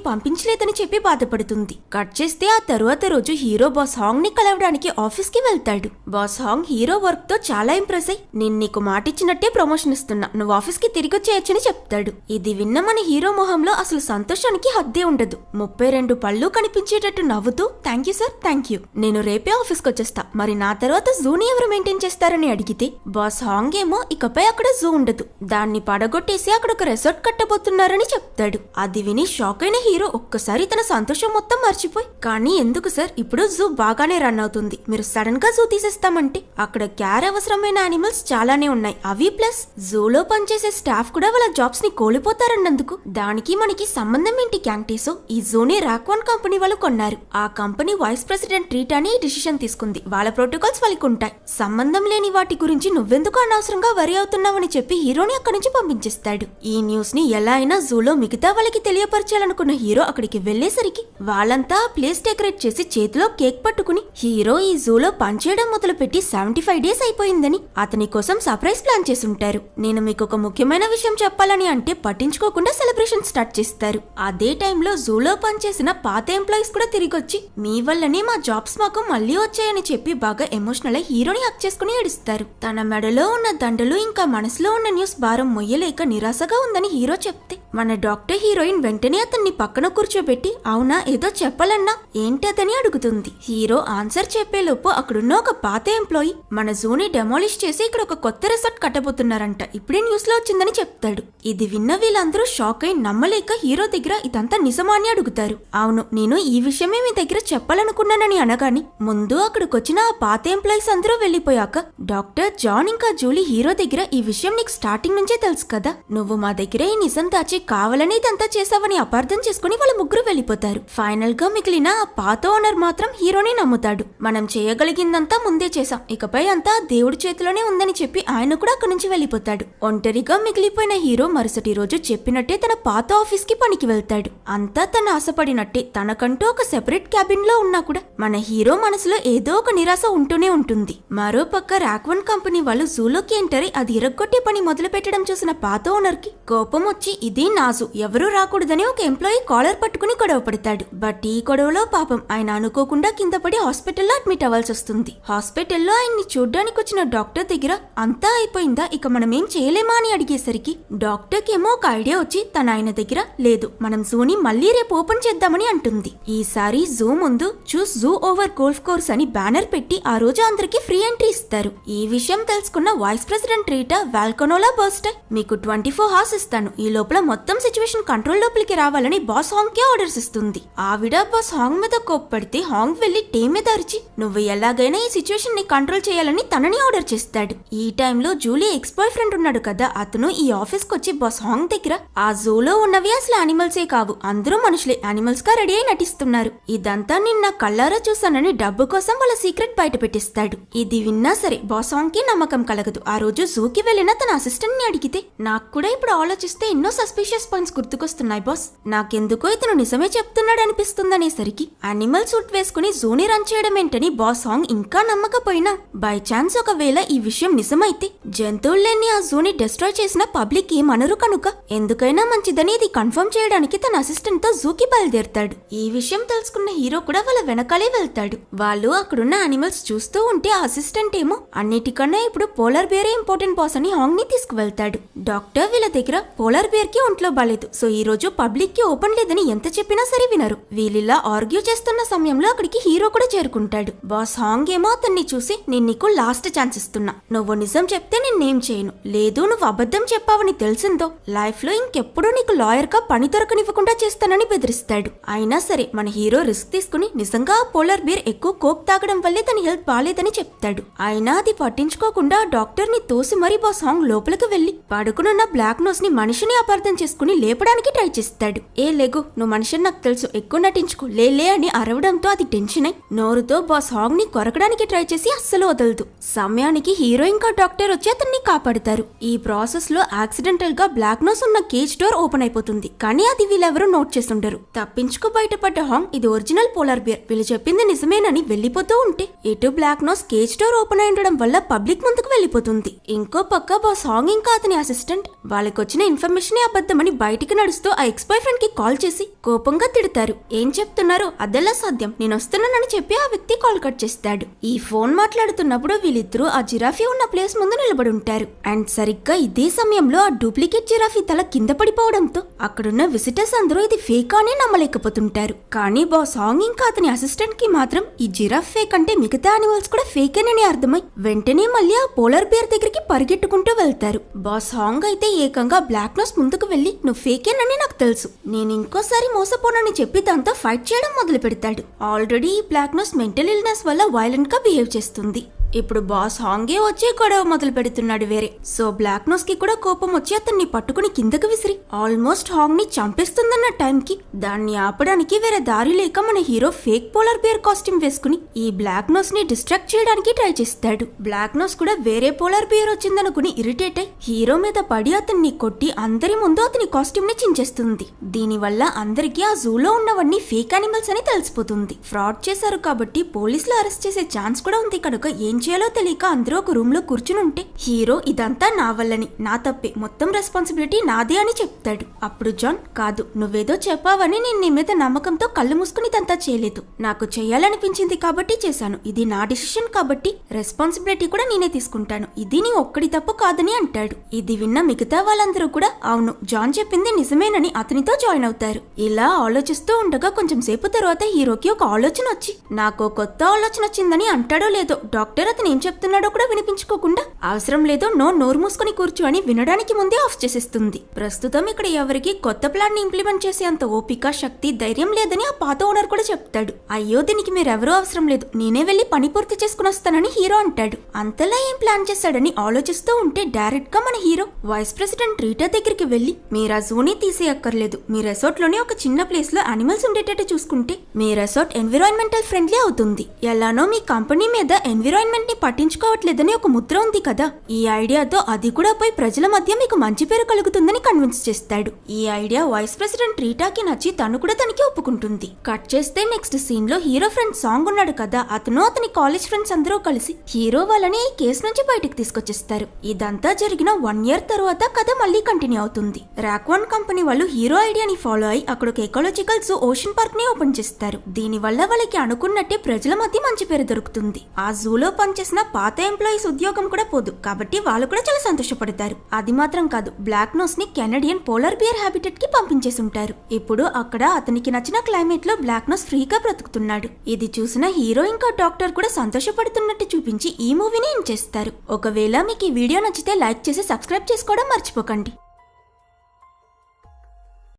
పంపించలేదని చెప్పి బాధపడుతుంది. కట్ చేస్తే ఆ తరువాత రోజు హీరో బాస్ హాంగ్ ని కలవడానికి ఆఫీస్ కి వెళ్తాడు. బాస్ హాంగ్ హీరో వర్క్ తో చాలా ఇంప్రెస్ అయి నేను నీకు మాటిచ్చినట్టే ప్రమోషన్ ఇస్తున్నా, నువ్వు ఆఫీస్ కి తిరిగి వచ్చేయచ్చని చెప్తాడు. ఇది విన్న మన హీరో మొహంలో అసలు సంతోషానికి హద్దే ఉండదు. 32 పళ్ళు కనిపించేటట్టు నవ్వుతూ thank you sir, thank you, నేను రేపే ఆఫీస్ కి వచ్చేస్తా, మరి నా తర్వాత జూని ఎవరు మెయింటైన్ చేస్తారని అడిగితే బాస్ హాంగ్ ఏమో ఇకపై అక్కడ జూ ఉండదు, దాన్ని పడగొట్టేసి అక్కడ ఒక రిసార్ట్ కట్టబోతున్నారని చెప్తాడు. అది విని షాక్ అయిన హీరో ఒక్కసారి తన సంతోషం మొత్తం మర్చిపోయి కానీ ఎందుకు సార్, ఇప్పుడు జూ బాగానే రన్ అవుతుంది, మీరు సడన్ గా జూ తీసేస్తామంటే అక్కడ క్యార్ అవసరమైన యానిమల్స్ చాలానే ఉన్నాయి, అవి ప్లస్ జూలో పనిచేసే స్టాఫ్ కూడా వాళ్ళ జాబ్స్ ని కోల్పోతారన్నందుకు దానికి మనకి సంబంధం ఏంటి క్యాంటీసో, ఈ జూని రాక్వాన్ కంపెనీ వాళ్ళు కొన్నారు, ఆ కంపెనీ వైస్ ప్రెసిడెంట్ ట్రీట్ అని డిసిషన్ తీసుకుంది, వాళ్ళ ప్రోటోకాల్స్ వాళ్ళకి ఉంటాయి, సంబంధం లేని వాటి గురించి నువ్వెందుకు అనవసరంగా వరి అవుతున్నావని చెప్పి హీరోని అక్కడి నుంచి పంపించేస్తాడు. ఈ న్యూస్ ని ఎలా అయినా జూలో మిగతా వాళ్ళకి తెలియపరచాలనుకున్న హీరో అక్కడికి వెళ్లేసరికి వాళ్ళంతా ఆ ప్లేస్ డెకరేట్ చేసి చేతిలో కేక్ పట్టుకుని హీరో ఈ జూలో పనిచేయడం మొదలు పెట్టి 75 డేస్ అయిపోయిందని అతని కోసం సర్ప్రైజ్ ప్లాన్ చేసుంటారు. నేను మీకు ఒక ముఖ్యమైన విషయం చెప్పాలని అంటే పట్టించుకోకుండా సెలబ్రేషన్ స్టార్ట్ చేస్తారు. అదే టైంలో జూలో పనిచేసిన పాత ఎంప్లాయీస్ కూడా తిరిగొచ్చి మీ వల్లనే మా జాబ్స్ మాకు మళ్ళీ వచ్చాయని చెప్పి బాగా ఎమోషనల్ అయి హీరోని హక్ చేసుకుని ఏడుస్తారు. తన మెడలో ఉన్న దండలు ఇంకా మనసులో ఉన్న న్యూస్ భారం మొయ్యలేక నిరాశగా ఉందని హీరో చెప్తే మన డాక్టర్ హీరోయిన్ వెంటనే అతన్ని పక్కన కూర్చోబెట్టి అవునా ఏదో చెప్పాలన్నా ఏంటదని అడుగుతుంది. హీరో ఆన్సర్ చెప్పేలోపు అక్కడున్న ఒక పాత ఎంప్లాయీ మన జూని డెమాలిష్ చేసి ఇక్కడ ఒక కొత్త రిసార్ట్ కట్టబోతున్నారంట, ఇప్పుడే న్యూస్ లో వచ్చిందని చెప్తాడు. ఇది విన్న వీళ్ళందరూ షాక్ అయి నమ్మలేక హీరో దగ్గర ఇదంతా నిజమా అని అడుగుతారు. అవును, నేను ఈ విషయమే మీ దగ్గర చెప్పాలనుకున్నానని అనగాని ముందు అక్కడికొచ్చిన ఆ పాత ఎంప్లాయీస్ అందరూ వెళ్లిపోయాక డాక్టర్ జాన్ ఇంకా జూలీ హీరో దగ్గర ఈ విషయం నీకు స్టార్టింగ్ నుంచే తెలుసు కదా, నువ్వు మా దగ్గర ఈ నిజం దాచి కావాలని ఇదంతా చేసావని అపార్థం చేసుకుని వాళ్ళ ముగ్గురు వెళ్లిపోతారు. ఫైనల్ గా మిగిలిన ఆ పాత ఓనర్ మాత్రం హీరోని నమ్ముతాడు. మనం చేయగలిగిందంతా ముందే చేసాం, ఇకపై అంతా దేవుడి చేతిలోనే ఉందని చెప్పి ఆయన కూడా అక్కడి నుంచి వెళ్లిపోతాడు. ఒంటరిగా మిగిలిపోయిన హీరో మరుసటి రోజు చెప్పినట్టే తన పాత ఆఫీస్ కి పనికి వెళ్తాడు. అంతా తన ఆశపడినట్టే తనకంటూ ఒక సెపరేట్ క్యాబిన్ లో ఉన్నా కూడా మన హీరో మనసులో ఏదో ఒక నిరాశ ఉంటూనే ఉంటుంది. మరో పక్క రాక్వన్ కంపెనీ వాళ్ళు జూలోకి ఎంటర్ అది ఇరగొట్టే పని మొదలు పెట్టడం చూసిన పాత ఓనర్ కి కోపం వచ్చి ఇది నాజు, ఎవరూ రాకూడదని ఒక ఎంప్లాయీ కాలర్ పట్టుకుని గొడవ పడతాడు. బట్ ఈ గొడవలో పాపం ఆయన అనుకోకుండా కింద పడి హాస్పిటల్లో అడ్మిట్ అవ్వాల్సి వస్తుంది. హాస్పిటల్లో ఆయన్ని చూడ్డానికి వచ్చిన డాక్టర్ దగ్గర అంతా అయిపోయిందా, ఇక మనం ఏం చేయలేమా అని అడిగేసరికి డాక్టర్ కేమో ఒక ఐడియా వచ్చి తన ఆయన దగ్గర లేదు, మనం జూని మళ్ళీ రేపు ఓపెన్ చేద్దామని అంటుంది. ఈసారి జూ ముందు చూస్ జూ ఓవర్ గోల్ఫ్ కోర్స్ అని బ్యానర్ పెట్టి ఆ రోజు అందరికి ఫ్రీ ఎంట్రీ ఇస్తారు. ఈ విషయం తెలుసుకున్న వైస్ ప్రెసిడెంట్ రీటా వాల్కనోలా బర్స్ట్ మీకు 24 hours ఇస్తాను, ఈ లోపల మొత్తం సిచ్యువేషన్ కంట్రోల్ లోపలికి రావాలని బాస్ హాంగ్ కి ఆర్డర్స్ ఇస్తుంది. ఆవిడ బాస్ హాంగ్ మీద కోప్పడితే హాంగ్ వెళ్లి టే మీద అరిచి నువ్వు ఎలాగైనా ఈ సిచ్యువేషన్ ని కంట్రోల్ చేయాలని తనని ఆర్డర్ చేస్తాడు. ఈ టైంలో జూలీ ఎక్స్ బాయ్ ఫ్రెండ్ ఉన్నాడు కదా, అతను ఈ ఆఫీస్ కి వచ్చి బాస్ హాంగ్ దగ్గర చూసారా, ఆ జూలో ఉన్నవి అసలు యానిమల్సే కావు, అందరూ మనుషులే యానిమల్స్ గా రెడీ అయి నటిస్తున్నారు. ఇదంతా నిన్న కళ్ళారా చూసానని డబ్బు కోసం వాళ్ళ సీక్రెట్ బయట పెట్టిస్తాడు. ఇది విన్నా సరే బాసాంగ్ కి నమ్మకం కలగదు. ఆ రోజు జూకి వెళ్లిన తన అసిస్టెంట్ ని అడిగితే, నాకు కూడా ఇప్పుడు ఆలోచిస్తే ఎన్నో సస్పిషియస్ పాయింట్స్ గుర్తుకొస్తున్నాయి బాస్, నాకెందుకో ఇతను నిజమే చెప్తున్నాడు అనిపిస్తుందనేసరికి యానిమల్ సూట్ వేసుకుని జూని రన్ చేయడం ఏంటని బాసాంగ్ ఇంకా నమ్మకపోయినా బై ఛాన్స్ ఒకవేళ ఈ విషయం నిజమైతే జంతువుల్ని ఆ జూని డిస్ట్రాయ్ చేసిన పబ్లిక్ ఏమనరు కనుక ఎందుకైనా మంచిదని ఇది కన్ఫర్మ్ చేయడానికి తన అసిస్టెంట్ తో జూకి బయలుదేరతాడు. ఈ విషయం తెలుసుకున్న హీరో కూడా వాళ్ళ వెనకాలే వెళ్తాడు. వాళ్ళు అక్కడున్న యానిమల్స్ చూస్తూ ఉంటే ఆ అసిస్టెంట్ ఏమో అన్నిటికన్నా ఇప్పుడు పోలార్ బేరే ఇంపార్టెంట్ బాస్ అని హాంగ్ ని తీసుకువెళ్తాడు. డాక్టర్ వీళ్ళ దగ్గర పోలార్ బేర్ కి ఒంట్లో బాలేదు, సో ఈ రోజు పబ్లిక్ కి ఓపెన్ లేదని ఎంత చెప్పినా సరే వినరు. వీళ్ళిలా ఆర్గ్యూ చేస్తున్న సమయంలో అక్కడికి హీరో కూడా చేరుకుంటాడు. బాస్ హాంగ్ ఏమో అతన్ని చూసి, నేను నీకు లాస్ట్ ఛాన్స్ ఇస్తున్నా, నువ్వు నిజం చెప్తే నేనేం చేయను, లేదు నువ్వు అబద్ధం చెప్పావని తెలిసిందో లైఫ్ లో ఇంకెప్పుడు నీకు లాయర్ గా పని దొరకనివ్వకుండా చేస్తానని బెదిరిస్తాడు. అయినా సరే మన హీరో రిస్క్ తీసుకుని నిజంగా ఆ పోలార్ బేర్ ఎక్కువ కోక్ తాగడం వల్లే తన హెల్త్ బాలేదని చెప్తాడు. అయినా అది పట్టించుకోకుండా డాక్టర్ ని తోసి మరీ బాస్ హాంగ్ లోపలికి వెళ్లి పడుకునున్న బ్లాక్ నోస్ ని మనిషిని అపార్థం చేసుకుని లేపడానికి ట్రై చేస్తాడు. ఏ లేగు, నువ్వు మనిషిని నాకు తెలుసు, ఎక్కువ నటించుకో లేలే అని అరవడంతో అది టెన్షన్ అయి నోరుతో బాస్ హాంగ్ ని కొరకడానికి ట్రై చేసి అస్సలు వదలదు. సమయానికి హీరో ఇంకా డాక్టర్ వచ్చి అతన్ని కాపాడుతారు. ఈ ప్రాసెస్ లో యాక్సిడెంటల్ గా బ్లాక్ నోస్ ఉన్న కేజ్ డోర్ ఓపెన్ అయిపోతుంది. కానీ అది వీళ్ళెవరూ నోట్ చేస్తుండరు. తప్పించుకు బయటపడ్డ హాంగ్ ఇది ఒరిజినల్ పోలార్ బేర్, వీళ్ళు చెప్పింది నిజమేనని వెళ్లిపోతూ ఉంటే ఇటు Black Nose cage door open అయి ఉండడం వల్ల పబ్లిక్ ముందుకు వెళ్లిపోతుంది. ఇంకో పక్క బాస్ హాంగ్ ఇంకా అతని అసిస్టెంట్ వాళ్ళకొచ్చిన ఇన్ఫర్మేషన్ అబద్ధమని బయటికి నడుస్తూ ఆ ఎక్స్ బాయ్ ఫ్రెండ్ కి కాల్ చేసి కోపంగా తిడతారు. ఏం చెప్తున్నారు, అదెలా సాధ్యం, నేను వస్తున్నానని చెప్పి ఆ వ్యక్తి కాల్ కట్ చేస్తాడు. ఈ ఫోన్ మాట్లాడుతున్నప్పుడు వీళ్ళిద్దరూ ఆ జిరాఫీ ఉన్న ప్లేస్ ముందు నిలబడి ఉంటారు. అండ్ సరిగ్గా ఇదే సమయంలో ఆ డూప్లికేట్ జిరాఫీ తల కింద పడిపోవడంతో అక్కడున్న విజిటర్స్ అందరూ ఇది ఫేక్ అని నమ్మలేకపోతుంటారు. కానీ బాస్ హాంగ్ ఇంకా అతని అసిస్టెంట్ కి మాత్రం ఈ జిరాఫ్ ఫేక్ అంటే మిగతా యానిమల్స్ కూడా ఫేక్ అని అర్థమై వెంటనే మళ్ళీ ఆ పోలార్ బేర్ దగ్గరికి పరిగెట్టుకుంటూ వెళ్తారు. బాస్ హాంగ్ అయితే ఏకంగా బ్లాక్ నోస్ ముందుకు వెళ్లి, నువ్వు ఫేకేనని నాకు తెలుసు, నేను ఇంకోసారి మోసపోనని చెప్పి దాంతో ఫైట్ చేయడం మొదలు పెడతాడు. ఆల్రెడీ ఈ బ్లాక్ నోస్ మెంటల్ ఇల్నెస్ వల్ల వైలెంట్ గా బిహేవ్ చేస్తుంది. ఇప్పుడు బాస్ హాంగే వచ్చి గొడవ మొదలు పెడుతున్నాడు వేరే. సో బ్లాక్ నోస్ కి కూడా కోపం వచ్చి అతన్ని పట్టుకుని కిందకి విసిరి ఆల్మోస్ట్ హాంగ్ ని చంపేస్తుందన్న టైం కి దాన్ని ఆపడానికి వేరే దారి లేక మన hero fake polar bear costume వేసుకుని ఈ బ్లాక్ నోస్ ని డిస్ట్రాక్ట్ చేయడానికి ట్రై చేస్తాడు. బ్లాక్ నోస్ కూడా వేరే పోలార్ బేర్ వచ్చిందనుకుని ఇరిటేట్ అయి హీరో మీద పడి అతన్ని కొట్టి అందరి ముందు అతని కాస్ట్యూమ్ ని చించేస్తుంది. దీనివల్ల అందరికీ ఆ జూలో ఉన్నవన్నీ ఫేక్ యానిమల్స్ అని తెలిసిపోతుంది. ఫ్రాడ్ చేశారు కాబట్టి పోలీసులు అరెస్ట్ చేసే ఛాన్స్ కూడా ఉంది కనుక ఏం చేయాలో తెలియక అందరూ ఒక రూమ్ లో కూర్చుని ఉంటే హీరో ఇదంతా నా వల్లని, నా తప్పే, మొత్తం రెస్పాన్సిబిలిటీ నాదే అని చెప్తాడు. అప్పుడు జాన్, కాదు నువ్వేదో చెప్పావని నేను నీ మీద నమ్మకంతో కళ్ళు మూసుకుని ఇదంతా చేయలేదు, నాకు చేయాలనిపించింది కాబట్టి చేశాను, ఇది నా డిసిషన్ కాబట్టి రెస్పాన్సిబిలిటీ కూడా నేనే తీసుకుంటాను, ఇది నీ ఒక్కడి తప్పు కాదని అంటాడు. ఇది విన్న మిగతా వాళ్ళందరూ కూడా అవును జాన్ చెప్పింది నిజమేనని అతనితో జాయిన్ అవుతారు. ఇలా ఆలోచిస్తూ ఉండగా కొంచెం సేపు తర్వాత హీరోకి ఒక ఆలోచన వచ్చి నాకు కొత్త ఆలోచన వచ్చిందని అంటాడో లేదో డాక్టర్ అతను ఏం చెప్తున్నాడో కూడా వినిపించుకోకుండా అవసరం లేదో నోరు మూసుకొని కూర్చో అని వినడానికి ముందే ఆఫ్ చేసేస్తుంది. ప్రస్తుతం ఇక్కడ ఎవరికి కొత్త ప్లాన్ ని ఇంప్లిమెంట్ చేసే అంత ఓపిక, శక్తి, ధైర్యం లేదని ఆ పాత ఓనర్ కూడా చెప్తాడు. అయ్యో దీనికి మీరెవరూ అవసరం లేదు, నేనే వెళ్లి పని పూర్తి చేసుకుని వస్తానని హీరో అంటాడు. అంతలా ఏం ప్లాన్ చేశాడని ఆలోచిస్తూ ఉంటే డైరెక్ట్ గా మన హీరో వైస్ ప్రెసిడెంట్ రీటా దగ్గరికి వెళ్లి, మీరు ఆ జూని తీసేయక్కర్లేదు, మీ రెసార్ట్ లోనే ఒక చిన్న ప్లేస్ లో యానిమల్స్ ఉండేటట్టు చూసుకుంటే మీ రెసార్ట్ ఎన్విరాన్మెంటల్ ఫ్రెండ్లీ అవుతుంది. ఎలానో మీ కంపెనీ మీద ఎన్విరాన్మెంట్ ని పట్టించుకోవట్లేదని ఒక ముద్ర ఉంది కదా, ఈ ఐడియాతో అది కూడా పోయి ప్రజల మధ్య మీకు మంచి పేరు కలుగుతుందని కన్విన్స్ చేస్తాడు. ఈ ఐడియా వైస్ ప్రెసిడెంట్ రీటాకి నచ్చి తను కూడా తనకి ఒప్పుకుంటుంది. కట్ చేస్తే నెక్స్ట్ సీన్ లో హీరో ఫ్రెండ్ సాంగ్ ఉన్నాడు కదా, అతను అతని కాలేజ్ ఫ్రెండ్స్ అందరూ కలిసి హీరో వాళ్ళని ఈ కేసు నుంచి బయటకు తీసుకొచ్చేస్తారు. ఇదంతా జరిగిన 1 year తర్వాత కథ మళ్ళీ కంటిన్యూ అవుతుంది. రాక్వాన్ కంపెనీ వాళ్ళు హీరో ఐడియాని ఫాలో అయి అక్కడ ఒక ఎకాలజికల్ జూ ఓషన్ పార్క్ ని ఓపెన్ చేస్తారు. దీని వల్ల వాళ్ళకి అనుకున్నట్టే ప్రజల మధ్య మంచి పేరు దొరుకుతుంది. ఆ జూలో పనిచేసిన పాత ఎంప్లాయీస్ ఉద్యోగం కూడా పోదు కాబట్టి వాళ్ళు కూడా చాలా సంతోషపడతారు. అది మాత్రం కాదు, బ్లాక్ నోస్ ని కెనడియన్ పోలార్ బియర్ హ్యాబిటెట్ కి పంపించేసి ఉంటారు. ఇప్పుడు అక్కడ అతనికి నచ్చిన క్లైమేట్ లో బ్లాక్ నోస్ ఫ్రీగా బ్రతుకుతున్నాడు. ఇది చూసిన హీరో ఇంకా డాక్టర్ కూడా సంతోషపడుతున్నట్టు చూపించి ఈ మూవీని ఎండ్ చేస్తారు. ఒకవేళ మీకు ఈ వీడియో నచ్చితే లైక్ చేసి సబ్స్క్రైబ్ చేసుకోవడం మర్చిపోకండి.